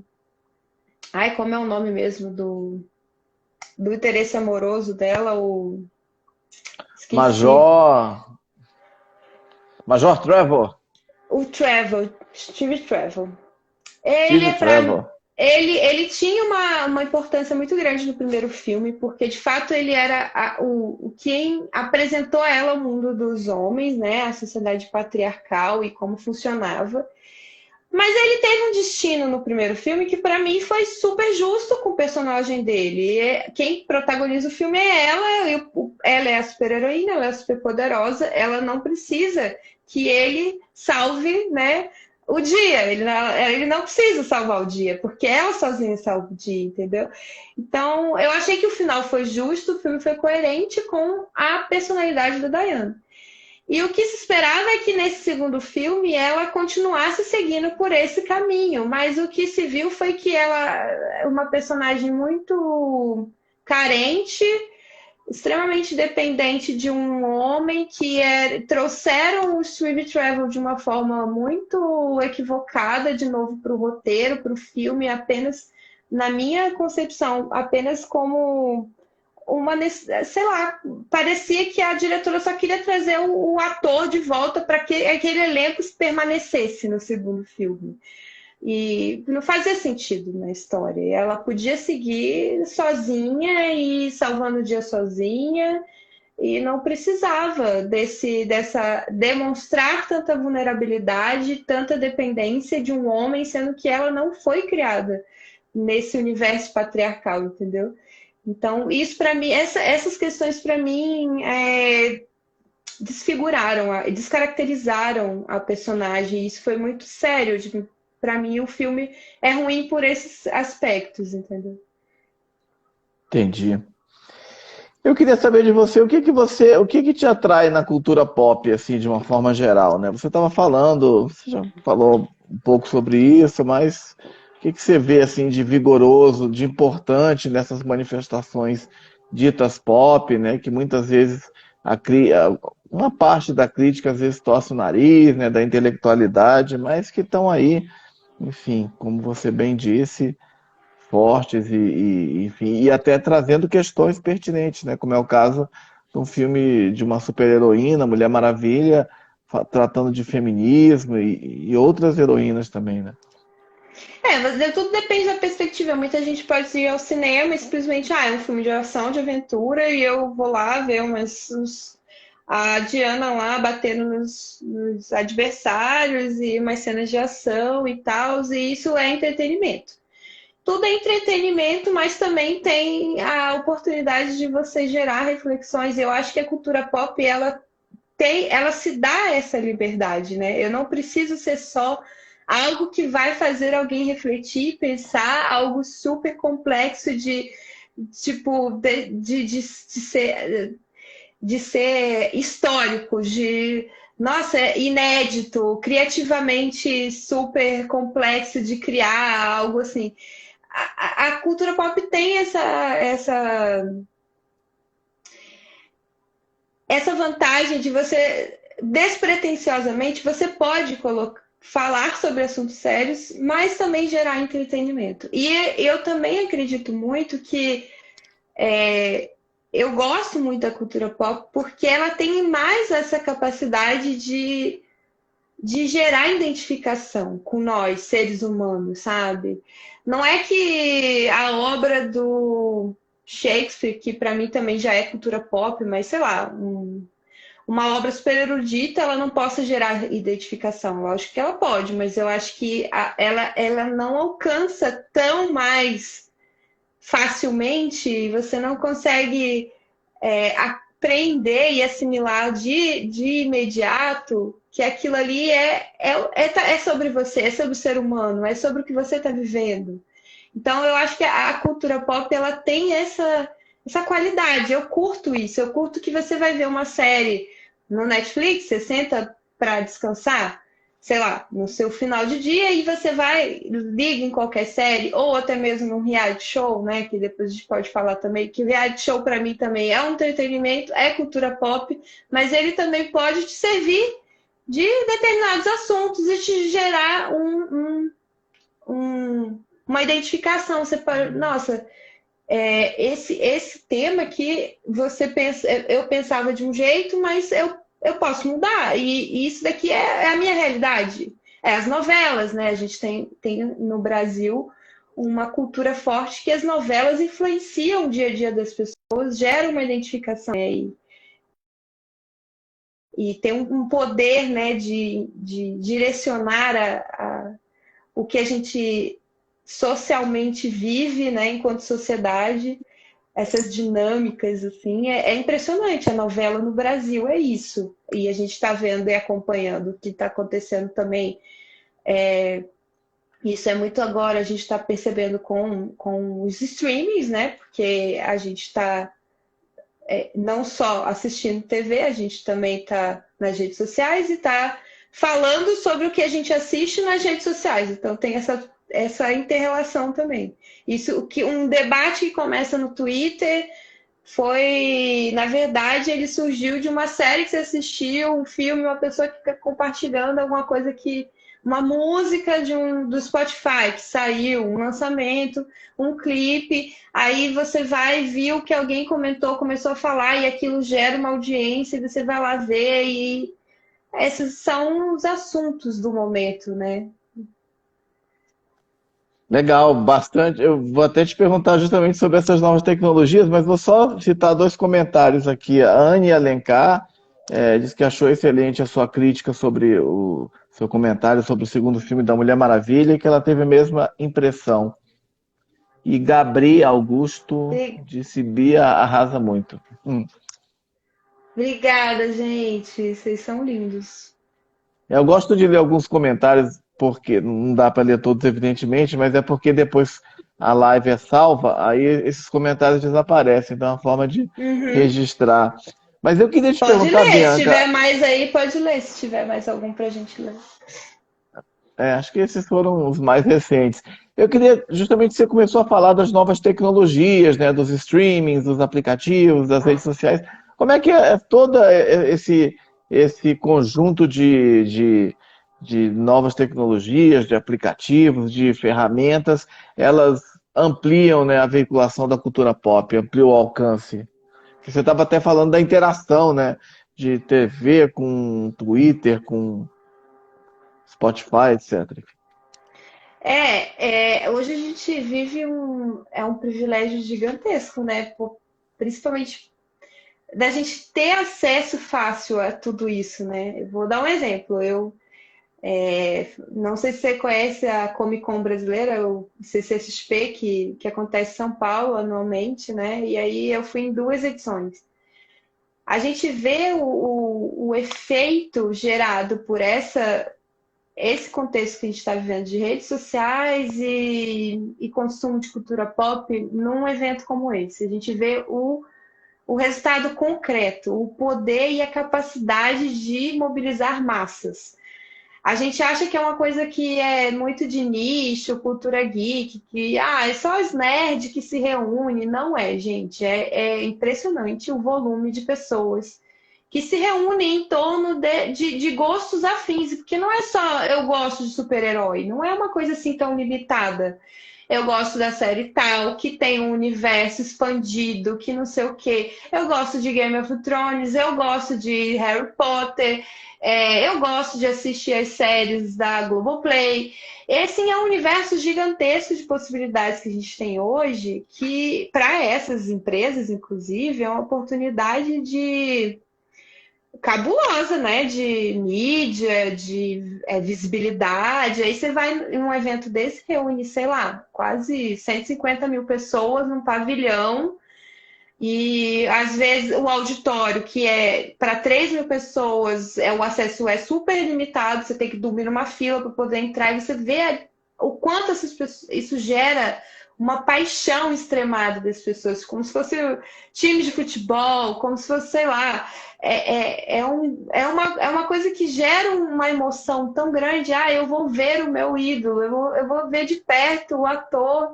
Ai, como é o nome mesmo do interesse amoroso dela? Esqueci. Major Trevor. O Trevor, Steve Trevor. Ele Steve é para Trevor. ele tinha uma importância muito grande no primeiro filme, porque de fato ele era quem apresentou a ela o mundo dos homens, né, a sociedade patriarcal e como funcionava. Mas ele teve um destino no primeiro filme que para mim foi super justo com o personagem dele. Quem protagoniza o filme é ela, ela é a super-heroína, ela é super poderosa, ela não precisa que ele salve, né, o dia. Ele não precisa salvar o dia, porque ela sozinha salva o dia, entendeu? Então, eu achei que o final foi justo, o filme foi coerente com a personalidade da Diana. E o que se esperava é que nesse segundo filme ela continuasse seguindo por esse caminho, mas o que se viu foi que ela é uma personagem muito carente, extremamente dependente de um homem trouxeram o Street Travel de uma forma muito equivocada de novo para o roteiro, para o filme, apenas, na minha concepção, apenas como sei lá, parecia que a diretora só queria trazer o ator de volta para que aquele elenco permanecesse no segundo filme. E não fazia sentido na história. Ela podia seguir sozinha e salvando o dia sozinha, e não precisava dessa demonstrar tanta vulnerabilidade, tanta dependência de um homem, sendo que ela não foi criada nesse universo patriarcal, entendeu? Então, isso para mim, essas questões para mim desfiguraram, descaracterizaram a personagem. Isso foi muito sério. Para mim, o filme é ruim por esses aspectos, entendeu? Entendi. Eu queria saber de você, o que que te atrai na cultura pop, assim, de uma forma geral, né? Você estava falando, você já falou um pouco sobre isso, mas o que que você vê, assim, de vigoroso, de importante nessas manifestações ditas pop, né? Que muitas vezes uma parte da crítica às vezes torce o nariz, né? Da intelectualidade, mas que estão aí, enfim, como você bem disse, fortes enfim, e até trazendo questões pertinentes, né? Como é o caso de um filme de uma super-heroína, Mulher Maravilha, tratando de feminismo e outras heroínas também, né? Mas tudo depende da perspectiva. Muita gente pode ir ao cinema e simplesmente, é um filme de ação, de aventura, e eu vou lá ver a Diana lá batendo nos adversários e umas cenas de ação e tal, e isso é entretenimento. Tudo é entretenimento, mas também tem a oportunidade de você gerar reflexões. Eu acho que a cultura pop, ela se dá essa liberdade, né? Eu não preciso ser só algo que vai fazer alguém refletir, pensar, algo super complexo tipo, de ser histórico, nossa, inédito, criativamente super complexo de criar algo assim. A cultura pop tem essa vantagem de você, despretensiosamente, você pode falar sobre assuntos sérios, mas também gerar entretenimento. E eu também acredito muito que eu gosto muito da cultura pop porque ela tem mais essa capacidade de gerar identificação com nós, seres humanos, sabe? Não é que a obra do Shakespeare, que para mim também já é cultura pop, mas sei lá, uma obra super erudita, ela não possa gerar identificação. Lógico que ela pode, mas eu acho que ela não alcança tão mais facilmente, você não consegue aprender e assimilar de imediato que aquilo ali é sobre você, é sobre o ser humano, é sobre o que você está vivendo. Então, eu acho que a cultura pop ela tem essa qualidade. Eu curto isso. Eu curto que você vai ver uma série no Netflix, você senta para descansar, sei lá, no seu final de dia e você liga em qualquer série, ou até mesmo num reality show, né? Que depois a gente pode falar também, que o reality show para mim também é um entretenimento, é cultura pop, mas ele também pode te servir de determinados assuntos e te gerar uma identificação. Você pode, nossa, esse tema aqui eu pensava de um jeito, mas eu posso mudar. E isso daqui é a minha realidade. As novelas, né? A gente tem no Brasil uma cultura forte que as novelas influenciam o dia a dia das pessoas, geram uma identificação. E tem um poder, né, de direcionar o que a gente socialmente vive, né, enquanto sociedade, essas dinâmicas, assim, é impressionante. A novela no Brasil é isso. E a gente está vendo e acompanhando o que está acontecendo também. Isso é muito agora, a gente está percebendo com os streamings, né? Porque a gente está não só assistindo TV, a gente também está nas redes sociais e está falando sobre o que a gente assiste nas redes sociais. Então tem essa inter-relação também. Isso, que um debate que começa no Twitter foi, na verdade, ele surgiu de uma série que você assistiu, um filme, uma pessoa que fica compartilhando alguma coisa que uma música do Spotify que saiu, um lançamento, um clipe, aí você vai, viu que alguém comentou, começou a falar e aquilo gera uma audiência, e você vai lá ver e esses são os assuntos do momento, né? Legal, bastante. Eu vou até te perguntar justamente sobre essas novas tecnologias, mas vou só citar dois comentários aqui. A Anne Alencar disse que achou excelente a sua crítica sobre o seu comentário sobre o segundo filme da Mulher Maravilha e que ela teve a mesma impressão. E Gabri Augusto disse Bia arrasa muito. Obrigada, gente. Vocês são lindos. Eu gosto de ler alguns comentários, porque não dá para ler todos, evidentemente, mas é porque depois a live é salva, aí esses comentários desaparecem, então é uma forma de Uhum. registrar. Mas eu queria te Pode perguntar, ler, se Bianca, tiver mais aí, pode ler, se tiver mais algum pra gente ler. acho que esses foram os mais recentes. Eu queria, justamente, você começou a falar das novas tecnologias, né, dos streamings, dos aplicativos, das redes sociais. Como é que é todo esse conjunto de novas tecnologias, de aplicativos, de ferramentas, elas ampliam, né, a veiculação da cultura pop, ampliam o alcance? Você estava até falando da interação, né, de TV com Twitter, com Spotify, etc. Hoje a gente vive um privilégio gigantesco, né? Principalmente da gente ter acesso fácil a tudo isso, né? Eu vou dar um exemplo. Não sei se você conhece a Comic Con brasileira, o CCXP, que acontece em São Paulo anualmente, né? E aí eu fui em 2 edições. A gente vê o efeito gerado por esse contexto que a gente está vivendo de redes sociais e consumo de cultura pop num evento como esse. A gente vê o resultado concreto, o poder e a capacidade de mobilizar massas. A gente acha que é uma coisa que é muito de nicho, cultura geek, que é só os nerds que se reúnem. Não é, gente. É impressionante o volume de pessoas que se reúnem em torno de gostos afins, porque não é só eu gosto de super-herói, não é uma coisa assim tão limitada. Eu gosto da série tal, que tem um universo expandido, que não sei o quê. Eu gosto de Game of Thrones, eu gosto de Harry Potter, eu gosto de assistir as séries da Globoplay. Esse é um universo gigantesco de possibilidades que a gente tem hoje, que para essas empresas, inclusive, é uma oportunidade de cabulosa, né? De mídia, de visibilidade. Aí você vai em um evento desse, reúne, sei lá, quase 150 mil pessoas num pavilhão. E às vezes o auditório, que é para 3 mil pessoas, o acesso é super limitado, você tem que dormir numa fila para poder entrar, e você vê o quanto isso gera uma paixão extremada das pessoas, como se fosse time de futebol, como se fosse, sei lá, é uma coisa que gera uma emoção tão grande. Eu vou ver o meu ídolo, eu vou ver de perto o ator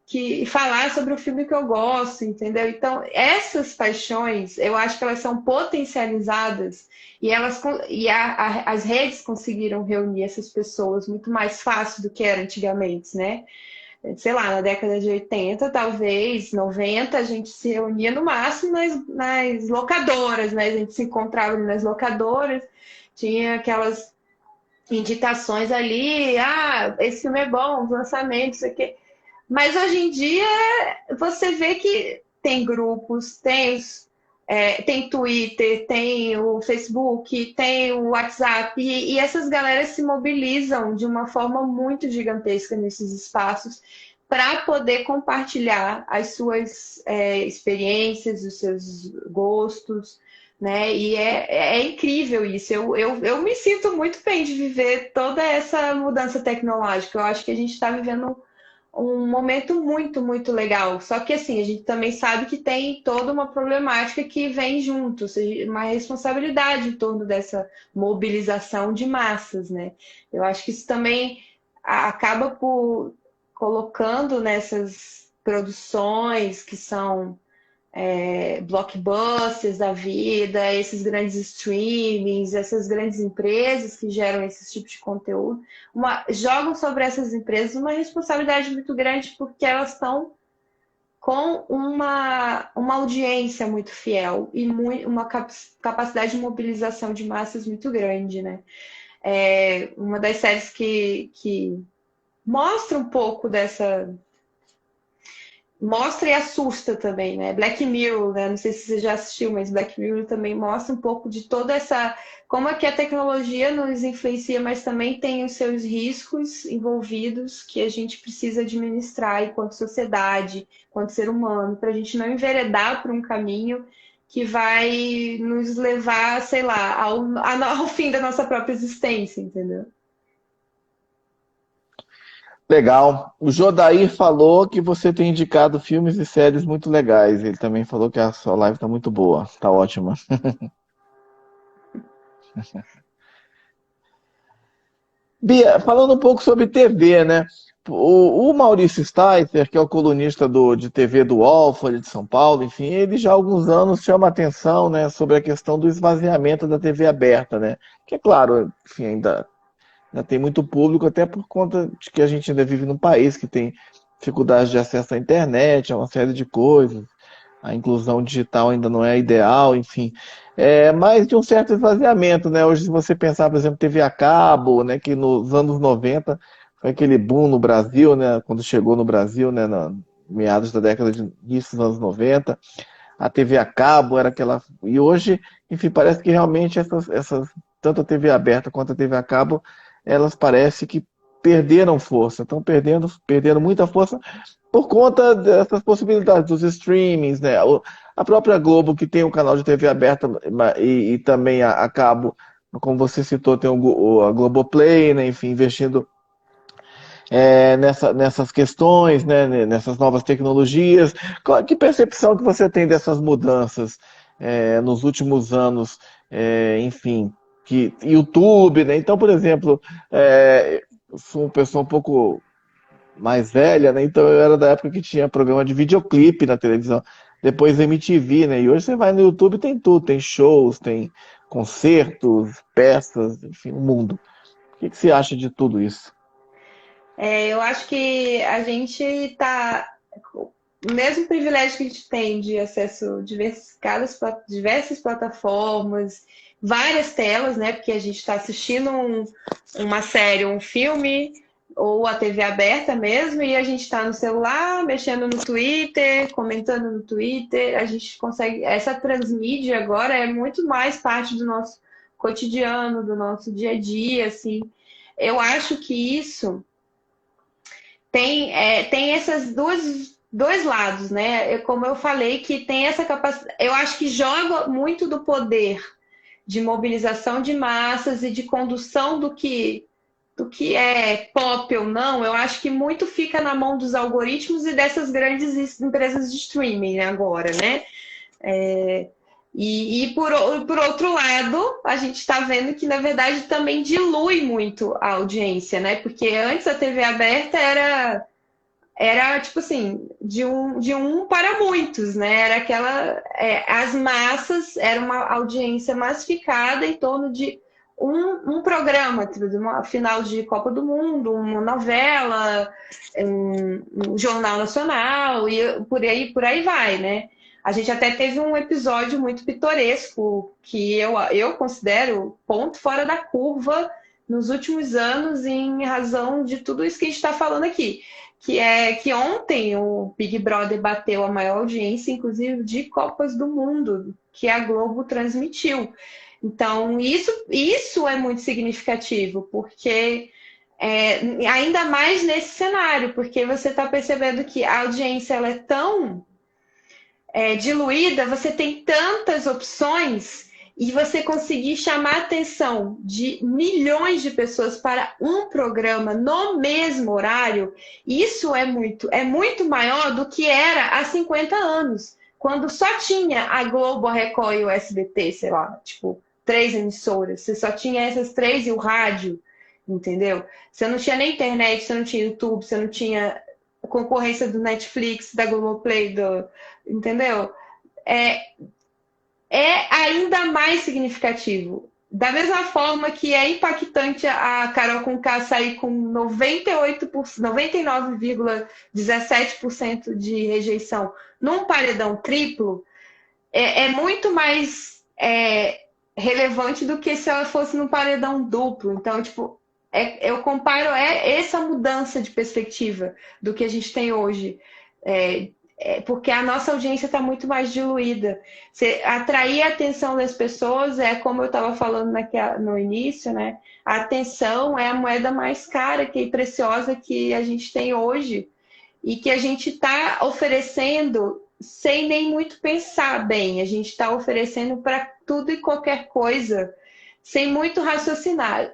que falar sobre o filme que eu gosto, entendeu? Então, essas paixões, eu acho que elas são potencializadas as redes conseguiram reunir essas pessoas muito mais fácil do que era antigamente, né? Sei lá, na década de 80, talvez, 90, a gente se reunia no máximo nas locadoras, né? A gente se encontrava ali nas locadoras, tinha aquelas indicações ali, esse filme é bom, os lançamentos, isso aqui. Mas hoje em dia você vê que tem grupos, tem tem Twitter, tem o Facebook, tem o WhatsApp, e essas galeras se mobilizam de uma forma muito gigantesca nesses espaços para poder compartilhar as suas experiências, os seus gostos, né? E é incrível isso. Eu me sinto muito bem de viver toda essa mudança tecnológica. Eu acho que a gente está vivendo um momento muito, muito legal. Só que assim, a gente também sabe que tem toda uma problemática que vem junto, ou seja, uma responsabilidade em torno dessa mobilização de massas, né? Eu acho que isso também acaba por colocando nessas produções que são blockbusters da vida, esses grandes streamings, essas grandes empresas que geram esse tipo de conteúdo, jogam sobre essas empresas uma responsabilidade muito grande porque elas estão com uma audiência muito fiel e uma capacidade de mobilização de massas muito grande, né? Uma das séries que mostra um pouco dessa mostra e assusta também, né? Black Mirror, né? Não sei se você já assistiu, mas Black Mirror também mostra um pouco de toda essa... Como é que a tecnologia nos influencia, mas também tem os seus riscos envolvidos que a gente precisa administrar enquanto sociedade, enquanto ser humano, para a gente não enveredar por um caminho que vai nos levar, sei lá, ao fim da nossa própria existência, entendeu? Legal. O Jodair falou que você tem indicado filmes e séries muito legais. Ele também falou que a sua live está muito boa, está ótima. Bia, falando um pouco sobre TV, né? O Maurício Sticer, que é o colunista de TV do UOL, Folha de São Paulo, enfim, ele já há alguns anos chama atenção, né, sobre a questão do esvaziamento da TV aberta, né? Que é claro, enfim, ainda tem muito público, até por conta de que a gente ainda vive num país que tem dificuldade de acesso à internet, a uma série de coisas. A inclusão digital ainda não é ideal, enfim. Mais de um certo esvaziamento, né? Hoje, se você pensar, por exemplo, TV a cabo, né, que nos anos 90 foi aquele boom no Brasil, né, quando chegou no Brasil, né, meados da década de início dos anos 90, a TV a cabo era aquela... E hoje, enfim, parece que realmente tanto a TV aberta quanto a TV a cabo, elas parecem que perderam força, estão perdendo muita força por conta dessas possibilidades dos streamings, né? A própria Globo, que tem um canal de TV aberta e também a cabo, como você citou, tem a Globoplay, né? Enfim, investindo nessas questões, né? Nessas novas tecnologias. Que percepção que você tem dessas mudanças nos últimos anos, enfim, que YouTube, né? Então, por exemplo, eu sou uma pessoa um pouco mais velha, né? Então eu era da época que tinha programa de videoclipe na televisão, depois MTV, né? E hoje você vai no YouTube, tem tudo, tem shows, tem concertos, peças, enfim, o mundo. O que você acha de tudo isso? Eu acho que a gente está... O mesmo privilégio que a gente tem de acesso a diversas plataformas, várias telas, né? Porque a gente está assistindo uma série, um filme, ou a TV aberta mesmo, e a gente está no celular, mexendo no Twitter, comentando no Twitter, a gente consegue... Essa transmídia agora é muito mais parte do nosso cotidiano, do nosso dia a dia, assim. Eu acho que isso tem essas dois lados, né? Como eu falei, que tem essa capacidade. Eu acho que joga muito do poder de mobilização de massas e de condução do que é pop ou não. Eu acho que muito fica na mão dos algoritmos e dessas grandes empresas de streaming, né, agora, né? Por outro lado, a gente está vendo que, na verdade, também dilui muito a audiência, né? Porque antes a TV aberta era tipo assim, de um para muitos, né? Era aquela. As massas, era uma audiência massificada em torno de um programa, tipo, de uma final de Copa do Mundo, uma novela, um jornal nacional, e por aí vai, né? A gente até teve um episódio muito pitoresco, que eu considero ponto fora da curva nos últimos anos, em razão de tudo isso que a gente está falando aqui, que é que ontem o Big Brother bateu a maior audiência, inclusive de Copas do Mundo, que a Globo transmitiu. Então, isso é muito significativo, porque ainda mais nesse cenário, porque você está percebendo que a audiência ela é tão diluída, você tem tantas opções e você conseguir chamar a atenção de milhões de pessoas para um programa no mesmo horário, isso é muito maior do que era há 50 anos, quando só tinha a Globo, a Record e o SBT, sei lá, tipo, 3 emissoras. Você só tinha essas 3 e o rádio, entendeu? Você não tinha nem internet, você não tinha YouTube, você não tinha concorrência do Netflix, da Globoplay, entendeu? É, é ainda mais significativo. Da mesma forma que é impactante a Carol Conká sair com 99,17% de rejeição num paredão triplo, é muito mais relevante do que se ela fosse num paredão duplo. Então, tipo, eu comparo essa mudança de perspectiva do que a gente tem hoje. Porque a nossa audiência está muito mais diluída. Atrair a atenção das pessoas como eu estava falando no início, né? A atenção é a moeda mais cara e preciosa que a gente tem hoje e que a gente está oferecendo sem nem muito pensar bem. A gente está oferecendo para tudo e qualquer coisa, sem muito raciocinar.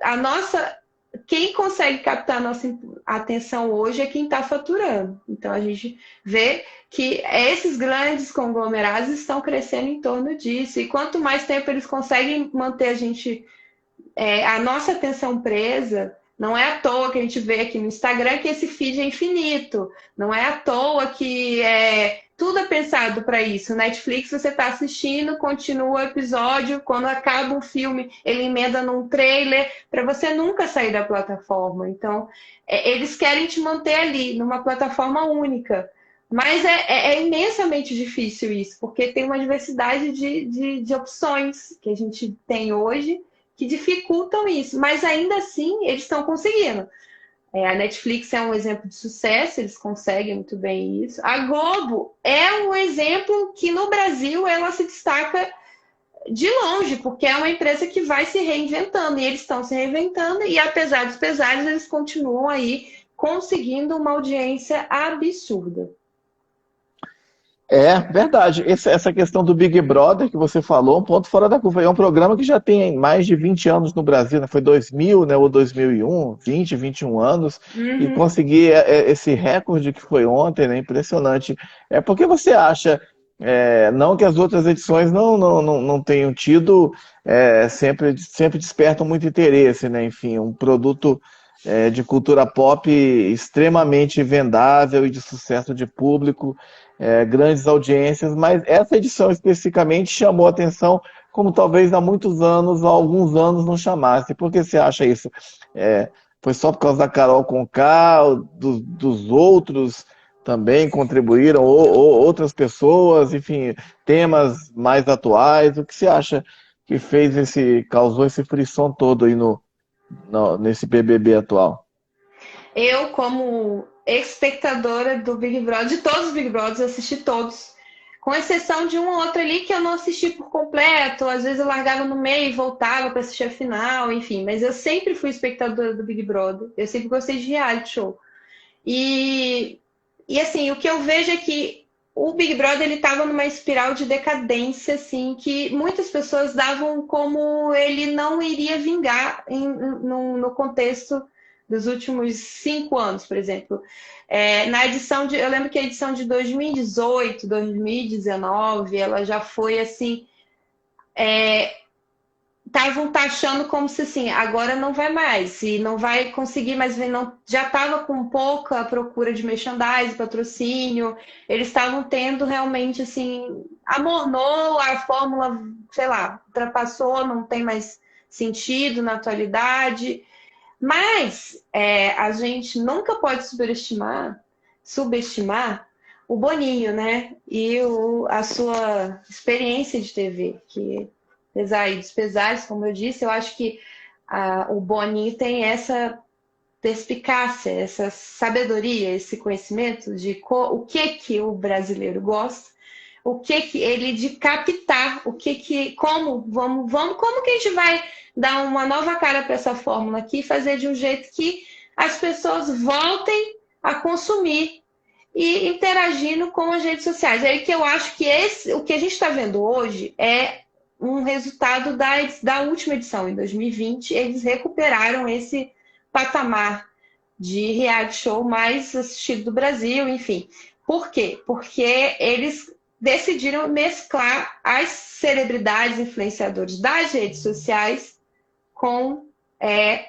Quem consegue captar a nossa atenção hoje é quem está faturando. Então a gente vê que esses grandes conglomerados estão crescendo em torno disso. E quanto mais tempo eles conseguem manter a nossa atenção presa, não é à toa que a gente vê aqui no Instagram que esse feed é infinito. Não é à toa que tudo é pensado para isso. Netflix, você está assistindo, continua o episódio, quando acaba um filme, ele emenda num trailer, para você nunca sair da plataforma. Então, eles querem te manter ali, numa plataforma única. Mas é imensamente difícil isso, porque tem uma diversidade de opções que a gente tem hoje que dificultam isso. Mas ainda assim, eles estão conseguindo. A Netflix é um exemplo de sucesso, eles conseguem muito bem isso. A Globo é um exemplo que no Brasil ela se destaca de longe, porque é uma empresa que vai se reinventando, e eles estão se reinventando, e apesar dos pesares, eles continuam aí conseguindo uma audiência absurda. É verdade. Essa questão do Big Brother que você falou, um ponto fora da curva. É um programa que já tem mais de 20 anos no Brasil, né? Foi 2000, né? Ou 2001, 20, 21 anos. E conseguir esse recorde que foi ontem, né? Impressionante. Por que você acha, não que as outras edições não tenham tido, sempre despertam muito interesse, né? Enfim, um produto de cultura pop extremamente vendável e de sucesso de público, grandes audiências, mas essa edição especificamente chamou atenção, como talvez há muitos anos, há alguns anos não chamasse. Por que você acha isso? Foi só por causa da Carol Conká, dos outros também contribuíram, ou outras pessoas, enfim, temas mais atuais? O que você acha que causou esse frisson todo aí nesse BBB atual? Eu, como espectadora do Big Brother, de todos os Big Brothers, eu assisti todos. Com exceção de um ou outro ali que eu não assisti por completo. Às vezes eu largava no meio e voltava para assistir a final, enfim. Mas eu sempre fui espectadora do Big Brother. Eu sempre gostei de reality show. E assim, o que eu vejo é que o Big Brother ele estava numa espiral de decadência, assim, que muitas pessoas davam como ele não iria vingar no contexto dos últimos 5 anos, por exemplo. Eu lembro que a edição de 2018, 2019, ela já foi assim, estavam taxando como se assim, agora não vai mais, e não vai conseguir mais ver, não, já estava com pouca procura de merchandising, patrocínio, eles estavam tendo realmente assim, amornou a fórmula, sei lá, ultrapassou, não tem mais sentido na atualidade. Mas a gente nunca pode subestimar o Boninho, né? E a sua experiência de TV, que apesar dos pesares, como eu disse, eu acho que o Boninho tem essa perspicácia, essa sabedoria, esse conhecimento de o que o brasileiro gosta, o que ele de captar, como que a gente vai dar uma nova cara para essa fórmula aqui e fazer de um jeito que as pessoas voltem a consumir e interagindo com as redes sociais. É aí que eu acho que o que a gente está vendo hoje é um resultado da última edição, em 2020. Eles recuperaram esse patamar de reality show mais assistido do Brasil, enfim. Por quê? Porque eles decidiram mesclar as celebridades influenciadores das redes sociais com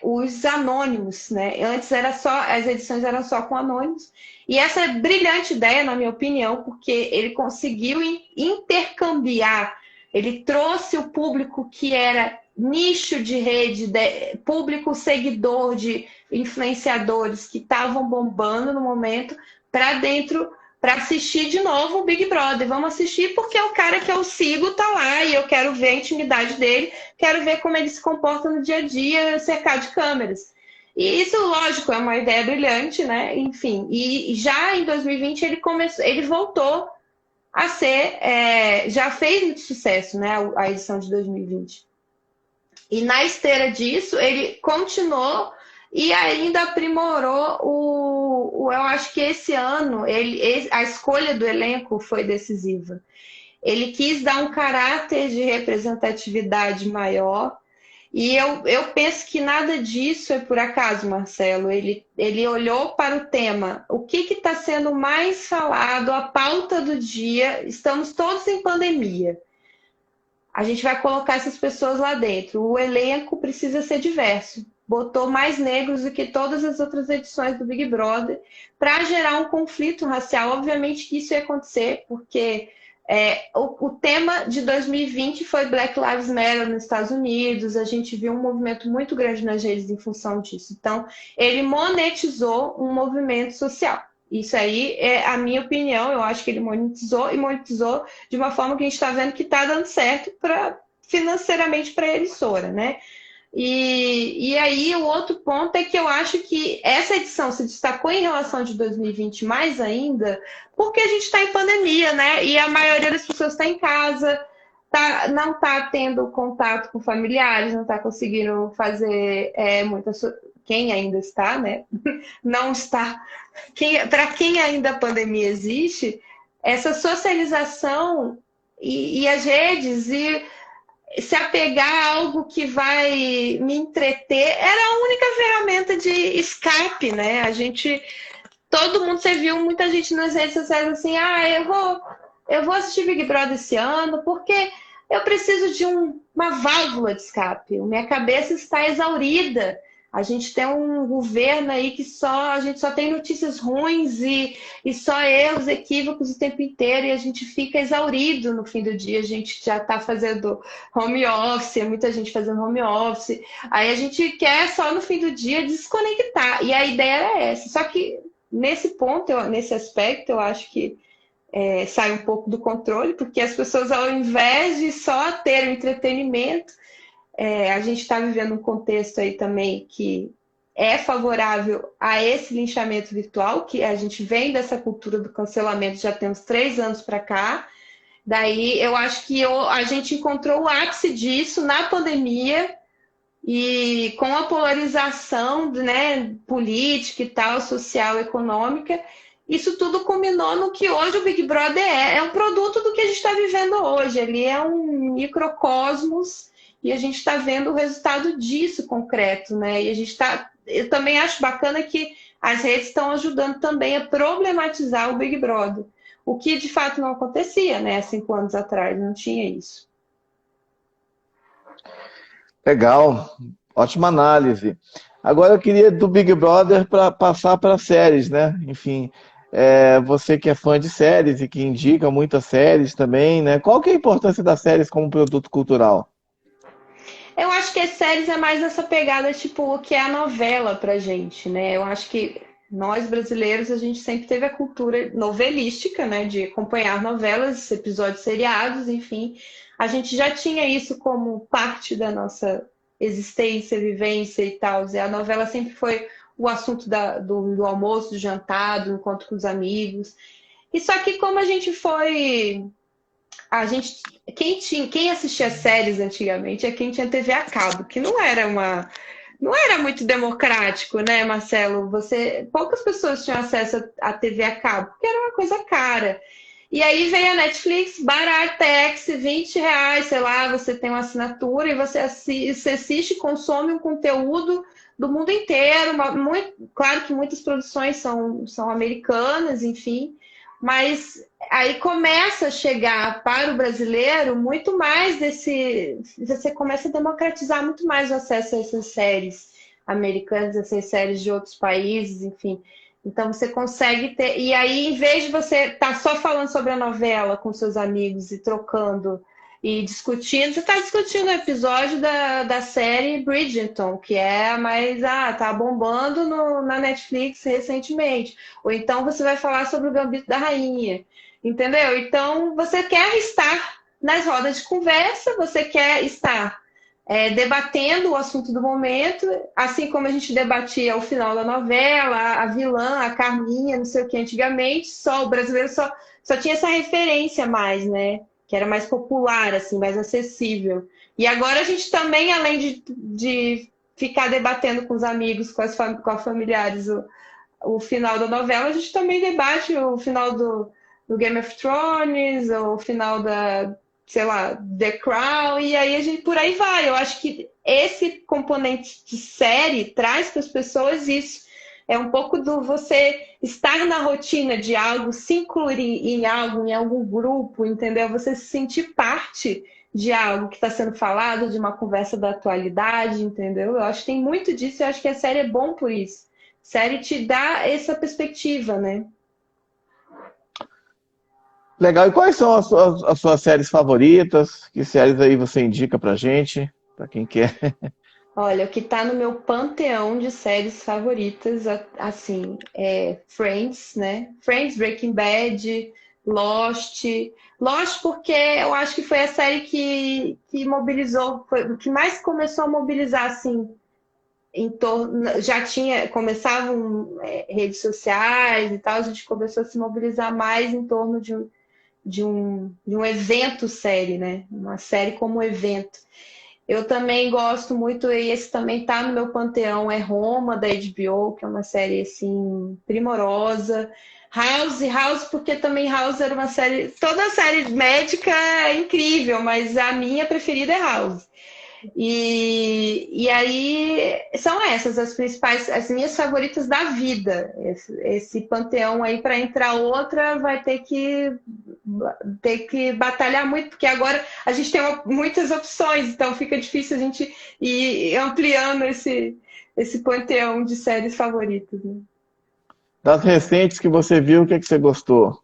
os anônimos, né? Antes as edições eram só com anônimos. E essa é brilhante ideia, na minha opinião, porque ele conseguiu intercambiar, ele trouxe o público que era nicho de rede, público seguidor de influenciadores que estavam bombando no momento, para dentro, para assistir de novo o Big Brother. Vamos assistir porque é o cara que eu sigo, tá lá, e eu quero ver a intimidade dele, quero ver como ele se comporta no dia a dia, cercado de câmeras. E isso, lógico, é uma ideia brilhante, né? Enfim, e já em 2020 ele voltou a ser, já fez muito sucesso, né? A edição de 2020. E na esteira disso, ele continuou e ainda aprimorou eu acho que esse ano a escolha do elenco foi decisiva. Ele quis dar um caráter de representatividade maior. E eu penso que nada disso é por acaso, Marcelo. Ele olhou para o tema. O que está sendo mais falado, a pauta do dia? Estamos todos em pandemia. A gente vai colocar essas pessoas lá dentro. O elenco precisa ser diverso. Botou mais negros do que todas as outras edições do Big Brother para gerar um conflito racial. Obviamente que isso ia acontecer, porque o tema de 2020 foi Black Lives Matter nos Estados Unidos. A gente viu um movimento muito grande nas redes em função disso. Então, ele monetizou um movimento social. Isso aí é a minha opinião. Eu acho que ele monetizou de uma forma que a gente está vendo que está dando certo financeiramente para a emissora, né? E aí o outro ponto é que eu acho que essa edição se destacou em relação de 2020 mais ainda, porque a gente está em pandemia, né? E a maioria das pessoas está em casa, não está tendo contato com familiares, não está conseguindo fazer quem ainda está, né? Não está. Para quem ainda a pandemia existe, essa socialização e as redes e se apegar a algo que vai me entreter era a única ferramenta de escape, né? Todo mundo, você viu muita gente nas redes sociais assim, eu vou assistir Big Brother esse ano porque eu preciso de uma válvula de escape. Minha cabeça está exaurida. A gente tem um governo aí que a gente só tem notícias ruins e só erros, equívocos o tempo inteiro, e a gente fica exaurido no fim do dia. A gente já está fazendo home office, muita gente fazendo home office. Aí a gente quer só no fim do dia desconectar. E a ideia era essa. Só que nesse ponto, nesse aspecto, eu acho que sai um pouco do controle, porque as pessoas, ao invés de só ter o entretenimento, a gente está vivendo um contexto aí também que é favorável a esse linchamento virtual, que a gente vem dessa cultura do cancelamento já tem uns 3 anos para cá. Daí eu acho que a gente encontrou o ápice disso na pandemia e com a polarização, né, política e tal, social, econômica. Isso tudo culminou no que hoje o Big Brother é um produto do que a gente está vivendo hoje. Ele é um microcosmos. E a gente está vendo o resultado disso concreto, né? E eu também acho bacana que as redes estão ajudando também a problematizar o Big Brother. O que de fato não acontecia, né? Há 5 anos atrás, não tinha isso. Legal, ótima análise. Agora eu queria do Big Brother para passar para séries, né? Enfim, você que é fã de séries e que indica muitas séries também, né? Qual que é a importância das séries como produto cultural? Eu acho que as séries é mais essa pegada, tipo, o que é a novela pra gente, né? Eu acho que nós brasileiros, a gente sempre teve a cultura novelística, né? De acompanhar novelas, episódios seriados, enfim. A gente já tinha isso como parte da nossa existência, vivência e tal. E a novela sempre foi o assunto do almoço, do jantar, do encontro com os amigos. E só que como a gente foi. A gente, quem assistia séries antigamente é quem tinha TV a cabo, que não era muito democrático, né, Marcelo? Poucas pessoas tinham acesso à TV a cabo, porque era uma coisa cara. E aí veio a Netflix, Baratex, R$ 20, sei lá, você tem uma assinatura e você assiste e consome um conteúdo do mundo inteiro. Claro que muitas produções são americanas, enfim, mas aí começa a chegar para o brasileiro muito mais desse. Você começa a democratizar muito mais o acesso a essas séries americanas, essas séries de outros países, enfim. Então você consegue ter. E aí, em vez de você estar só falando sobre a novela com seus amigos e trocando e discutindo, você está discutindo o episódio da série Bridgerton, que é a mais. Tá bombando na Netflix recentemente. Ou então você vai falar sobre o Gambito da Rainha. Entendeu? Então você quer estar nas rodas de conversa, você quer estar debatendo o assunto do momento, assim como a gente debatia o final da novela, a vilã, a Carminha, não sei o que, antigamente, o brasileiro só tinha essa referência mais, né? Que era mais popular, assim, mais acessível. E agora a gente também, além de ficar debatendo com os amigos, com os familiares, o final da novela, a gente também debate o final do Game of Thrones, ou o final sei lá, The Crown, e aí a gente por aí vai. Eu acho que esse componente de série traz para as pessoas isso. É um pouco do você estar na rotina de algo, se incluir em algo, em algum grupo, entendeu? Você se sentir parte de algo que está sendo falado, de uma conversa da atualidade, entendeu? Eu acho que tem muito disso, eu acho que a série é bom por isso. A série te dá essa perspectiva, né? Legal. E quais são as suas séries favoritas? Que séries aí você indica pra gente? Pra quem quer. Olha, o que tá no meu panteão de séries favoritas, assim, é Friends, né? Friends, Breaking Bad, Lost. Lost porque eu acho que foi a série que mobilizou, que mais começou a mobilizar, assim, em torno, começavam redes sociais e tal, a gente começou a se mobilizar mais em torno de um evento série, né? Uma série como evento. Eu também gosto muito, e esse também tá no meu panteão, é Roma, da HBO, que é uma série, assim, primorosa. House, porque também House era uma série... Toda série médica é incrível, mas a minha preferida é House. E aí são essas as principais, as minhas favoritas da vida. Esse panteão aí, para entrar outra, vai ter que batalhar muito, porque agora a gente tem muitas opções, então fica difícil a gente ir ampliando esse panteão de séries favoritas, né? Das recentes que você viu, o que é que você gostou?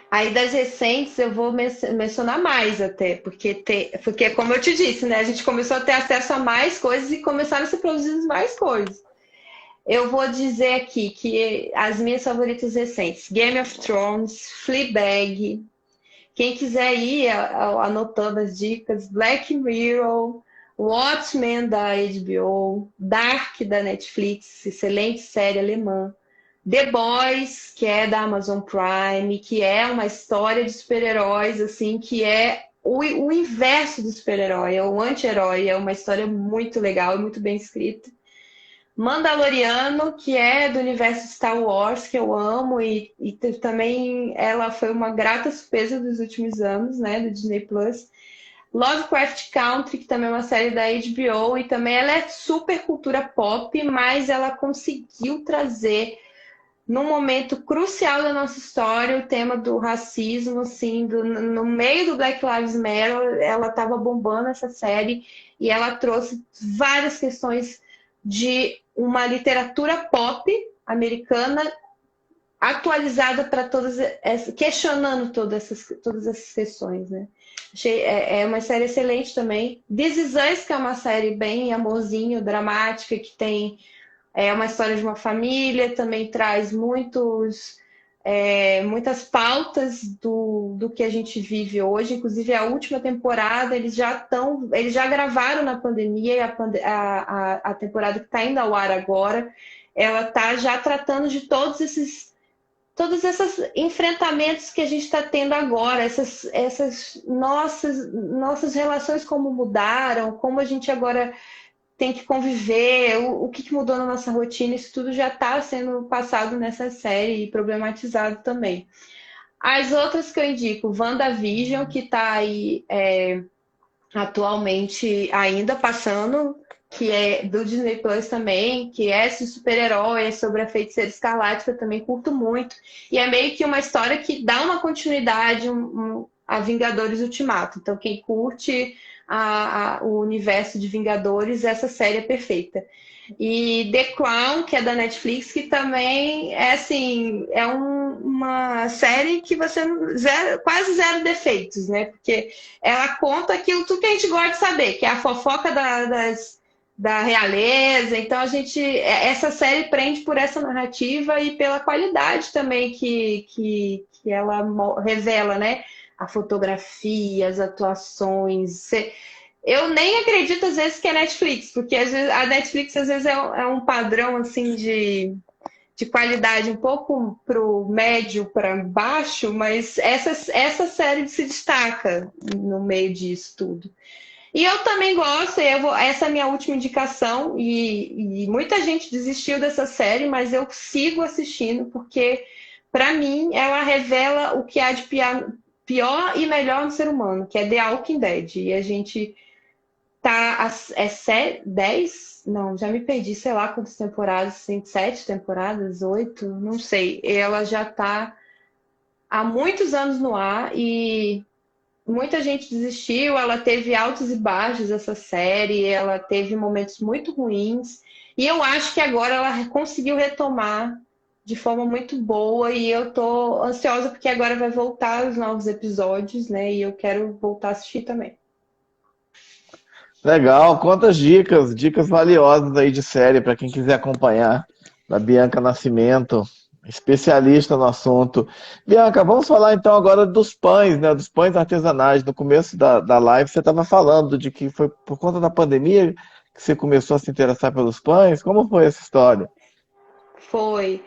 Aí das recentes eu vou mencionar mais até, porque como eu te disse, né, a gente começou a ter acesso a mais coisas e começaram a ser produzidas mais coisas. Eu vou dizer aqui que as minhas favoritas recentes, Game of Thrones, Fleabag, quem quiser ir anotando as dicas, Black Mirror, Watchmen da HBO, Dark da Netflix, excelente série alemã. The Boys, que é da Amazon Prime, que é uma história de super-heróis, assim, que é o inverso do super-herói, é o anti-herói, é uma história muito legal e muito bem escrita. Mandaloriano, que é do universo Star Wars, que eu amo, e também ela foi uma grata surpresa dos últimos anos, né, do Disney Plus. Lovecraft Country, que também é uma série da HBO, e também ela é super cultura pop, mas ela conseguiu trazer num momento crucial da nossa história, o tema do racismo, assim, no meio do Black Lives Matter, ela estava bombando essa série e ela trouxe várias questões de uma literatura pop americana atualizada para questionando todas essas questões, né? É uma série excelente também. This Is Us, que é uma série bem amorzinho, dramática, que tem uma história de uma família, também traz muitas pautas do que a gente vive hoje. Inclusive, a última temporada, eles já gravaram na pandemia, a temporada que está indo ao ar agora. ela está já tratando de todos esses enfrentamentos que a gente está tendo agora, essas nossas relações como mudaram, como a gente agora tem que conviver, o que mudou na nossa rotina, isso tudo já está sendo passado nessa série e problematizado também. As outras que eu indico, WandaVision, que está aí atualmente ainda passando, que é do Disney Plus também, que é esse super-herói, sobre a Feiticeira Escarlate, que eu também curto muito. E é meio que uma história que dá uma continuidade a Vingadores Ultimato. Então, quem curte o universo de Vingadores, essa série é perfeita. E The Crown, que é da Netflix, que também é assim, é uma série que você quase zero defeitos, né? Porque ela conta aquilo tudo que a gente gosta de saber, que é a fofoca da realeza. Então essa série prende por essa narrativa e pela qualidade também que ela revela, né? A fotografia, as atuações. Eu nem acredito às vezes que é Netflix, porque às vezes, a Netflix às vezes é um padrão assim de qualidade um pouco pro médio para baixo, mas essa série se destaca no meio disso tudo. E eu também gosto, essa é a minha última indicação, e muita gente desistiu dessa série, mas eu sigo assistindo, porque, para mim, ela revela o que há de pior e melhor no ser humano, que é The Walking Dead. E a gente tá. 10? Não, já me perdi, sei lá quantas temporadas, 7 temporadas, 8, não sei. Ela já tá há muitos anos no ar e muita gente desistiu, ela teve altos e baixos essa série, ela teve momentos muito ruins, e eu acho que agora ela conseguiu retomar de forma muito boa, e eu tô ansiosa porque agora vai voltar os novos episódios, né? E eu quero voltar a assistir também. Legal, quantas dicas valiosas aí de série para quem quiser acompanhar, da Bianca Nascimento, especialista no assunto. Bianca, vamos falar então agora dos pães, né? Dos pães artesanais. No começo da live você estava falando de que foi por conta da pandemia que você começou a se interessar pelos pães. Como foi essa história? Foi.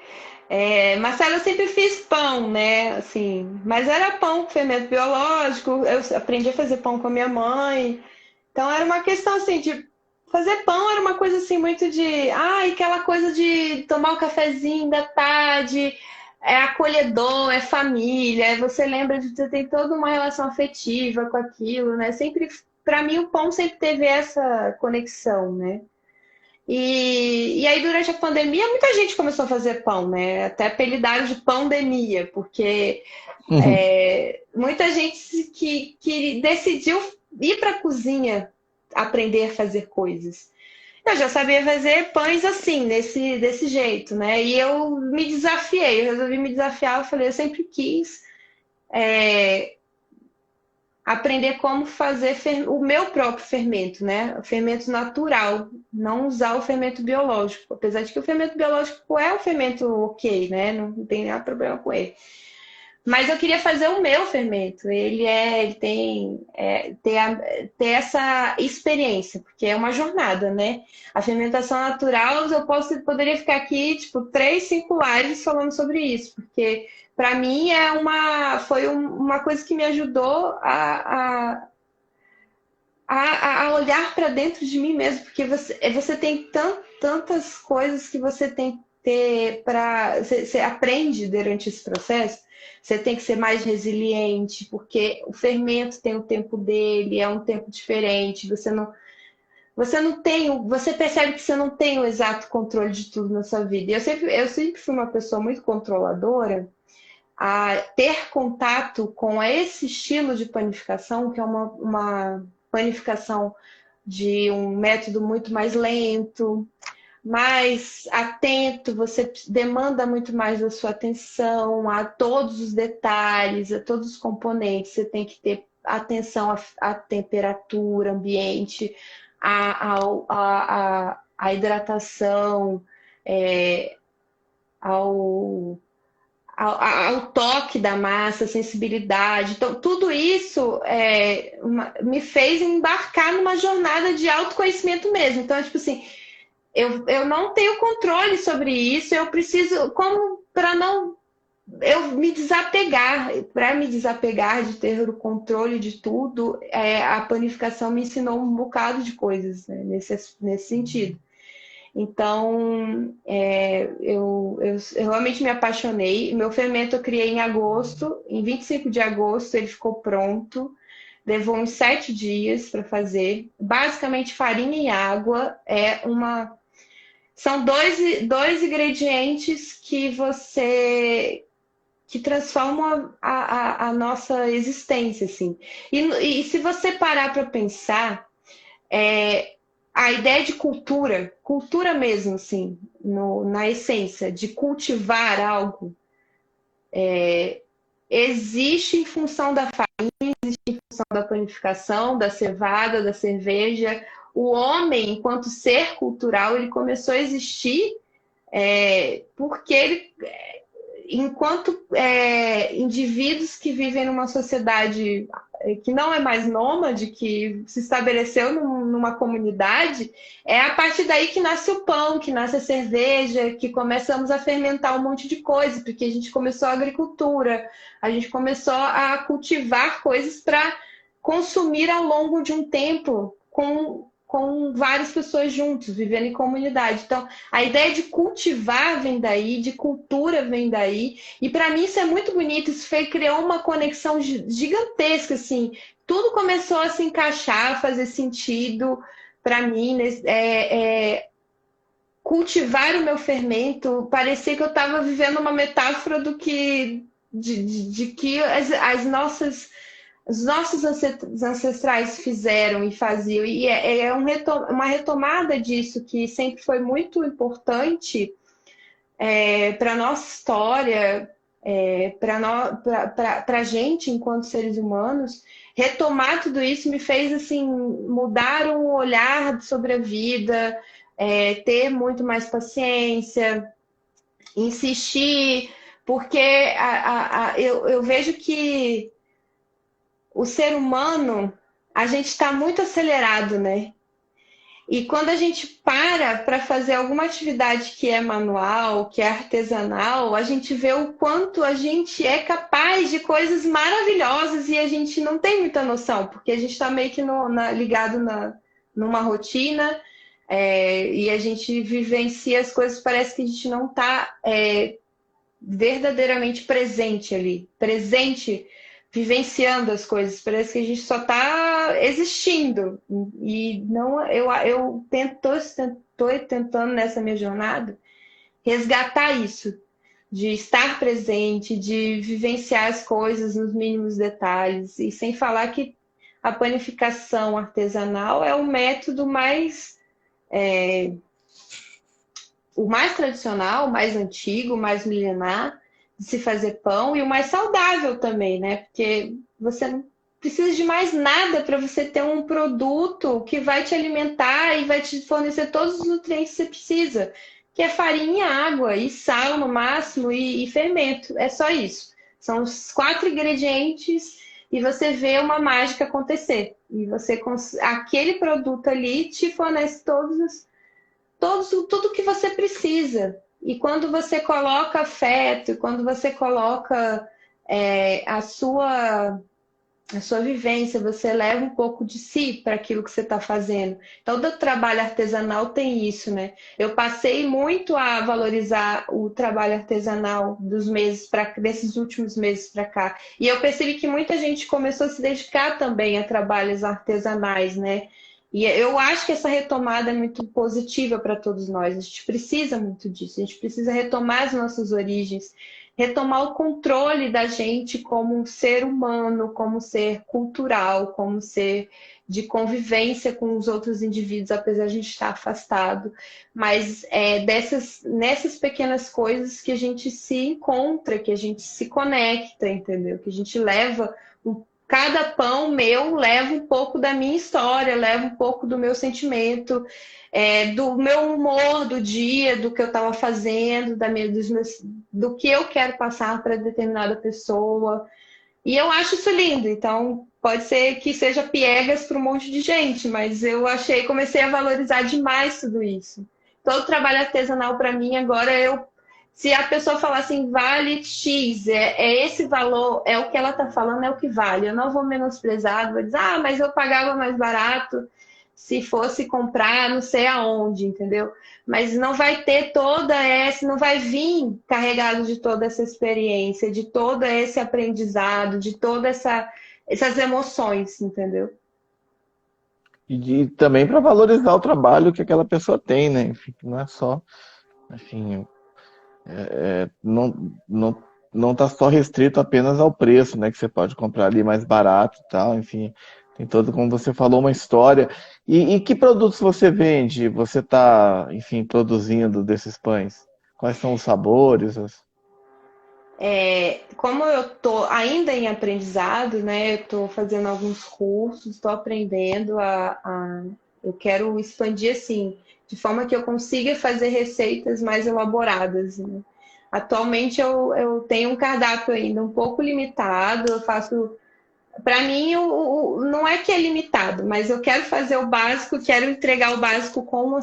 Marcelo, eu sempre fiz pão, né? Assim, mas era pão com fermento biológico. Eu aprendi a fazer pão com a minha mãe. Então era uma questão assim de fazer pão era uma coisa assim muito de, aquela coisa de tomar um cafezinho da tarde, é acolhedor, é família, você lembra de você tem toda uma relação afetiva com aquilo, né? Sempre, para mim, o pão sempre teve essa conexão, né? E aí, durante a pandemia, muita gente começou a fazer pão, né? Até apelidaram de pandemia, porque muita gente que decidiu ir para a cozinha aprender a fazer coisas. Eu já sabia fazer pães assim, desse jeito, né? E eu me desafiei, eu resolvi me desafiar. Eu falei, eu sempre quis aprender como fazer o meu próprio fermento, né? O fermento natural, não usar o fermento biológico. Apesar de que o fermento biológico é um fermento ok, né? Não tem nenhum problema com ele. Mas eu queria fazer o meu fermento. Ele tem ter essa experiência, porque é uma jornada, né? A fermentação natural, poderia ficar aqui, tipo, 3, 5 lives falando sobre isso, porque para mim foi uma coisa que me ajudou a olhar para dentro de mim mesmo, porque você tem tantas coisas que você tem que ter você aprende durante esse processo. Você tem que ser mais resiliente, porque o fermento tem o tempo dele, é um tempo diferente. Você percebe que você não tem o exato controle de tudo na sua vida. E eu sempre fui uma pessoa muito controladora. A ter contato com esse estilo de panificação, que é uma panificação de um método muito mais lento, mais atento, você demanda muito mais da sua atenção a todos os detalhes, a todos os componentes. Você tem que ter atenção à temperatura, ambiente, à hidratação, ao toque da massa, sensibilidade. Então, tudo isso me fez embarcar numa jornada de autoconhecimento mesmo. Então, tipo assim, eu não tenho controle sobre isso, eu preciso, como para não eu me desapegar, para me desapegar de ter o controle de tudo, a panificação me ensinou um bocado de coisas, né, nesse sentido. Então, eu realmente me apaixonei. Meu fermento eu criei em agosto, em 25 de agosto ele ficou pronto. Levou uns 7 dias para fazer. Basicamente, farinha e água são dois ingredientes que transformam a nossa existência, assim. E se você parar para pensar, a ideia de cultura mesmo, assim, na essência, de cultivar algo, existe em função da farinha, existe em função da panificação, da cevada, da cerveja. O homem, enquanto ser cultural, ele começou a existir porque ele, enquanto indivíduos que vivem numa sociedade que não é mais nômade, que se estabeleceu numa comunidade, é a partir daí que nasce o pão, que nasce a cerveja, que começamos a fermentar um monte de coisa, porque a gente começou a agricultura, a gente começou a cultivar coisas para consumir ao longo de um tempo com várias pessoas juntos, vivendo em comunidade. Então, a ideia de cultivar vem daí, de cultura vem daí, e para mim isso é muito bonito, criou uma conexão gigantesca, assim, tudo começou a se encaixar, a fazer sentido para mim, cultivar o meu fermento, parecia que eu estava vivendo uma metáfora de que os nossos ancestrais fizeram e faziam, e uma retomada disso que sempre foi muito importante para a nossa história, para a gente enquanto seres humanos. Retomar tudo isso me fez assim mudar um olhar sobre a vida, ter muito mais paciência, insistir, porque eu vejo que o ser humano, a gente está muito acelerado, né? E quando a gente para fazer alguma atividade que é manual, que é artesanal, a gente vê o quanto a gente é capaz de coisas maravilhosas e a gente não tem muita noção, porque a gente está meio que ligado numa rotina, e a gente vivencia as coisas, parece que a gente não está verdadeiramente presente ali, vivenciando as coisas, parece que a gente só está existindo. E não, eu estou tentando nessa minha jornada resgatar isso, de estar presente, de vivenciar as coisas nos mínimos detalhes, e sem falar que a panificação artesanal é o método o mais tradicional, o mais antigo, o mais milenar de se fazer pão, e o mais saudável também, né? Porque você não precisa de mais nada para você ter um produto que vai te alimentar e vai te fornecer todos os nutrientes que você precisa, que é farinha, água e sal no máximo e fermento. É só isso. São os 4 ingredientes e você vê uma mágica acontecer. E aquele produto ali te fornece tudo que você precisa. E quando você coloca afeto, quando você coloca a sua vivência, você leva um pouco de si para aquilo que você está fazendo. Todo o trabalho artesanal tem isso, né? Eu passei muito a valorizar o trabalho artesanal desses últimos meses para cá. E eu percebi que muita gente começou a se dedicar também a trabalhos artesanais, né? E eu acho que essa retomada é muito positiva para todos nós. A gente precisa muito disso. A gente precisa retomar as nossas origens, retomar o controle da gente como um ser humano, como um ser cultural, como um ser de convivência com os outros indivíduos, apesar de a gente estar afastado. Mas nessas pequenas coisas que a gente se encontra, que a gente se conecta, entendeu? Que a gente leva cada pão meu leva um pouco da minha história, leva um pouco do meu sentimento, do meu humor do dia, do que eu estava fazendo, do que eu quero passar para determinada pessoa. E eu acho isso lindo. Então, pode ser que seja piegas para um monte de gente, mas eu comecei a valorizar demais tudo isso. todo trabalho artesanal para mim agora se a pessoa falar assim, vale X, é esse valor, é o que ela está falando, é o que vale. Eu não vou menosprezar, vou dizer, mas eu pagava mais barato se fosse comprar não sei aonde, entendeu? Mas não vai ter não vai vir carregado de toda essa experiência, de todo esse aprendizado, de todas essas emoções, entendeu? Também para valorizar o trabalho que aquela pessoa tem, né? Enfim, não é só, enfim, não está só restrito apenas ao preço, né? Que você pode comprar ali mais barato e tal, enfim, tem todo, como você falou, uma história. E que produtos você vende? Você está, enfim, produzindo desses pães? Quais são os sabores? Como eu estou ainda em aprendizado, né? Eu estou fazendo alguns cursos, estou aprendendo eu quero expandir assim, de forma que eu consiga fazer receitas mais elaboradas, né? Atualmente eu tenho um cardápio ainda um pouco limitado, eu faço. Para mim, não é que é limitado, mas eu quero fazer o básico, quero entregar o básico com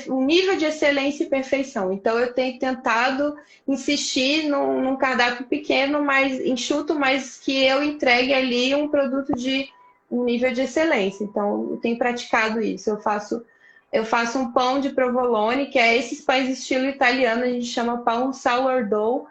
um nível de excelência e perfeição. Então, eu tenho tentado insistir num cardápio pequeno, mais enxuto, mas que eu entregue ali um produto de um nível de excelência. Então, eu tenho praticado isso. Eu faço um pão de provolone, que é esses pães estilo italiano, a gente chama pão sourdough.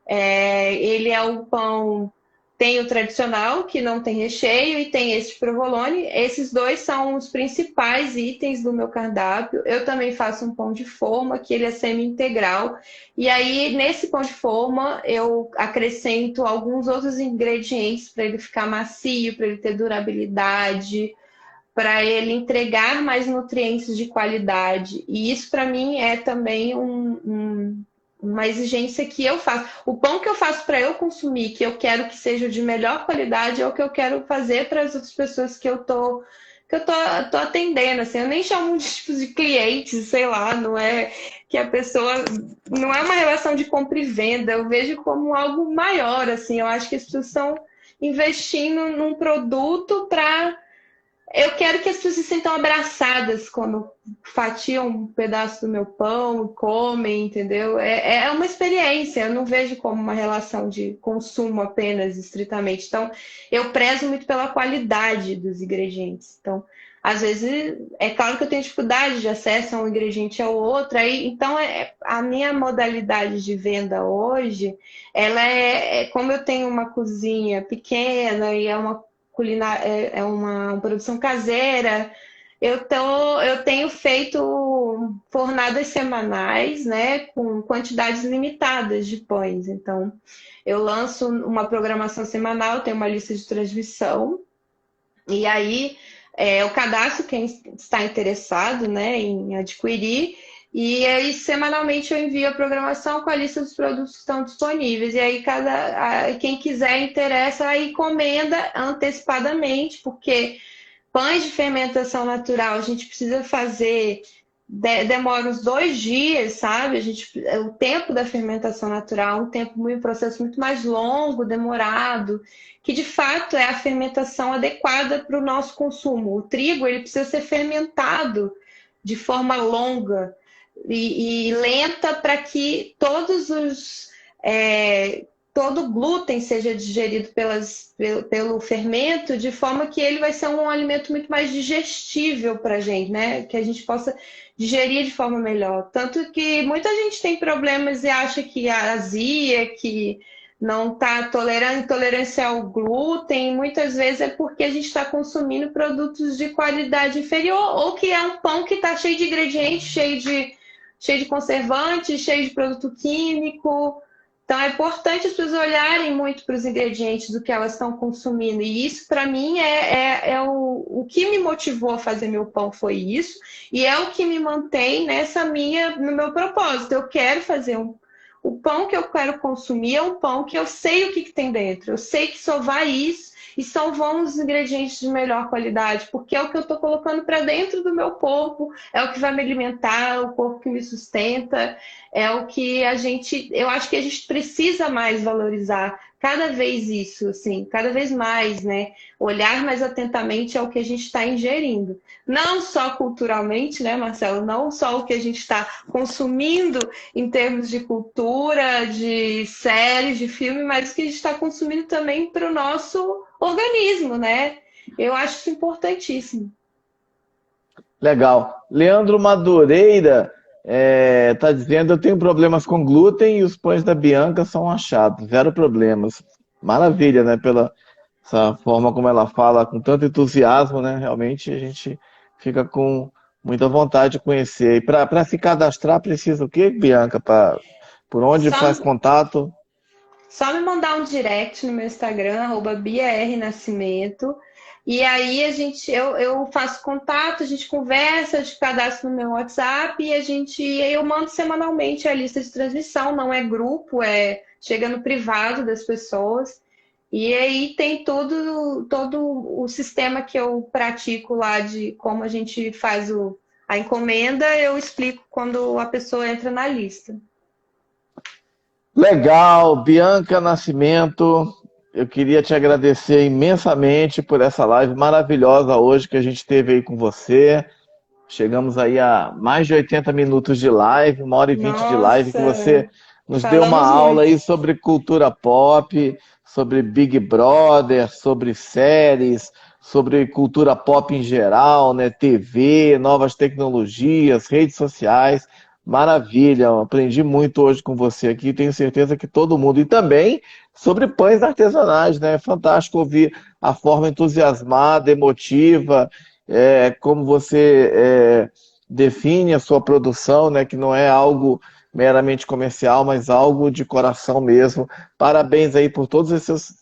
Ele é o pão, tem o tradicional, que não tem recheio, e tem esse de provolone. Esses dois são os principais itens do meu cardápio. Eu também faço um pão de forma, que ele é semi-integral. E aí, nesse pão de forma, eu acrescento alguns outros ingredientes para ele ficar macio, para ele ter durabilidade, para ele entregar mais nutrientes de qualidade. E isso, para mim, é também uma exigência que eu faço. O pão que eu faço para eu consumir, que eu quero que seja de melhor qualidade, é o que eu quero fazer para as outras pessoas que eu tô atendendo. Assim, eu nem chamo de tipos de clientes, sei lá, não é que a pessoa. Não é uma relação de compra e venda, eu vejo como algo maior. Assim, eu acho que as pessoas estão investindo num produto para. Eu quero que as pessoas se sintam abraçadas quando fatiam um pedaço do meu pão, comem, entendeu? É uma experiência, eu não vejo como uma relação de consumo apenas, estritamente. Então, eu prezo muito pela qualidade dos ingredientes. Então, às vezes, é claro que eu tenho dificuldade de acesso a um ingrediente ao outro, então a minha modalidade de venda hoje, ela como eu tenho uma cozinha pequena e é uma produção caseira. Eu tenho feito fornadas semanais, né, com quantidades limitadas de pães. Então, eu lanço uma programação semanal, tenho uma lista de transmissão, e aí eu cadastro quem está interessado, né, em adquirir, e aí semanalmente eu envio a programação com a lista dos produtos que estão disponíveis. E aí quem quiser interessa, aí encomenda antecipadamente, porque pães de fermentação natural a gente precisa fazer, demora uns 2 dias, sabe? O tempo da fermentação natural é um processo muito mais longo, demorado, que de fato é a fermentação adequada para o nosso consumo. O trigo ele precisa ser fermentado de forma longa e lenta para que todo o glúten seja digerido pelo fermento, de forma que ele vai ser um alimento muito mais digestível para a gente, né? Que a gente possa digerir de forma melhor. Tanto que muita gente tem problemas e acha que a azia, que não está intolerância ao glúten, muitas vezes é porque a gente está consumindo produtos de qualidade inferior, ou que é um pão que está cheio de ingredientes, cheio de conservantes, cheio de produto químico. Então é importante as pessoas olharem muito para os ingredientes do que elas estão consumindo. E isso, para mim, é o que me motivou a fazer meu pão foi isso. E é o que me mantém no meu propósito. Eu quero fazer o pão que eu quero consumir é um pão que eu sei o que tem dentro. Eu sei que só vai isso e só vão os ingredientes de melhor qualidade, porque é o que eu estou colocando para dentro do meu corpo, é o que vai me alimentar, é o corpo que me sustenta, é o que eu acho que a gente precisa mais valorizar cada vez isso, assim, cada vez mais, né? Olhar mais atentamente ao que a gente está ingerindo. Não só culturalmente, né, Marcelo? Não só o que a gente está consumindo em termos de cultura, de séries, de filme, mas o que a gente está consumindo também para o nosso organismo, né? Eu acho isso importantíssimo. Legal. Leandro Madureira está dizendo: eu tenho problemas com glúten e os pães da Bianca são achados, zero problemas. Maravilha, né? Pela essa forma como ela fala, com tanto entusiasmo, né? Realmente a gente fica com muita vontade de conhecer. E para se cadastrar, precisa o quê, Bianca? Por onde Só, faz contato? só me mandar um direct no meu Instagram, @BiaRNascimento. E aí eu faço contato, a gente conversa, eu te cadastro no meu WhatsApp e eu mando semanalmente a lista de transmissão, não é grupo, chega no privado das pessoas. E aí tem todo o sistema que eu pratico lá de como a gente faz a encomenda, eu explico quando a pessoa entra na lista. Legal, Bianca Nascimento, eu queria te agradecer imensamente por essa live maravilhosa hoje que a gente teve aí com você. Chegamos aí a mais de 80 minutos de live, 1h20 de live, que você Nossa, nos deu uma falamos aula muito. aí sobre cultura pop, sobre Big Brother, sobre séries, sobre cultura pop em geral, né? TV, novas tecnologias, redes sociais. Maravilha, eu aprendi muito hoje com você aqui, tenho certeza que todo mundo. E também sobre pães artesanais, né? É fantástico ouvir a forma entusiasmada, emotiva, como você define a sua produção, né? Que não é algo meramente comercial, mas algo de coração mesmo. Parabéns aí por todos esses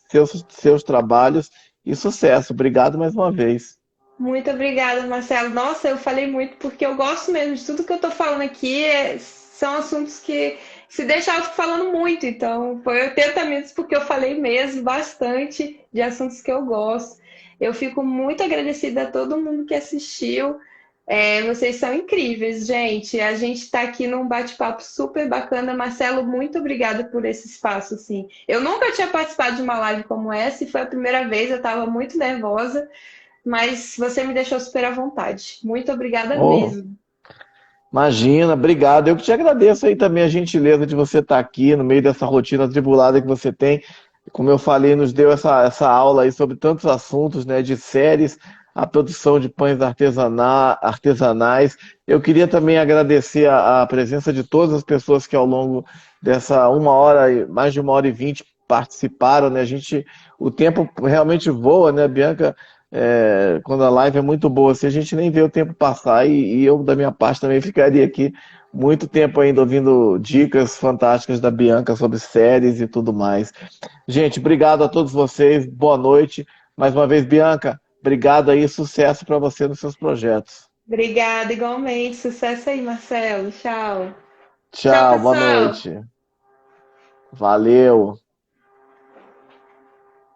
seus trabalhos e sucesso. Obrigado mais uma vez. Muito obrigada, Marcelo. Nossa, eu falei muito porque eu gosto mesmo de tudo que eu estou falando aqui. São assuntos que se deixar eu fico falando muito. Então, foi 80 minutos porque eu falei mesmo bastante de assuntos que eu gosto. Eu fico muito agradecida a todo mundo que assistiu. Vocês são incríveis, gente. A gente está aqui num bate-papo super bacana. Marcelo, muito obrigada por esse espaço, assim. Eu nunca tinha participado de uma live como essa e foi a primeira vez. Eu estava muito nervosa, mas você me deixou super à vontade. Muito obrigada Oh, mesmo. imagina, obrigado. Eu que te agradeço aí também a gentileza de você estar aqui no meio dessa rotina atribulada que você tem. Como eu falei, nos deu essa aula aí sobre tantos assuntos, né, de séries, a produção de pães artesanais. Eu queria também agradecer a presença de todas as pessoas que ao longo dessa 1 hora, mais de 1h20, participaram, né? O tempo realmente voa, né, Bianca? Quando a live é muito boa, assim, a gente nem vê o tempo passar e eu, da minha parte, também ficaria aqui muito tempo ainda ouvindo dicas fantásticas da Bianca sobre séries e tudo mais. Gente, obrigado a todos vocês, boa noite. Mais uma vez, Bianca, obrigado aí, sucesso para você nos seus projetos. Obrigada, igualmente. Sucesso aí, Marcelo. Tchau. Tchau, Tchau, boa pessoal. noite. Valeu.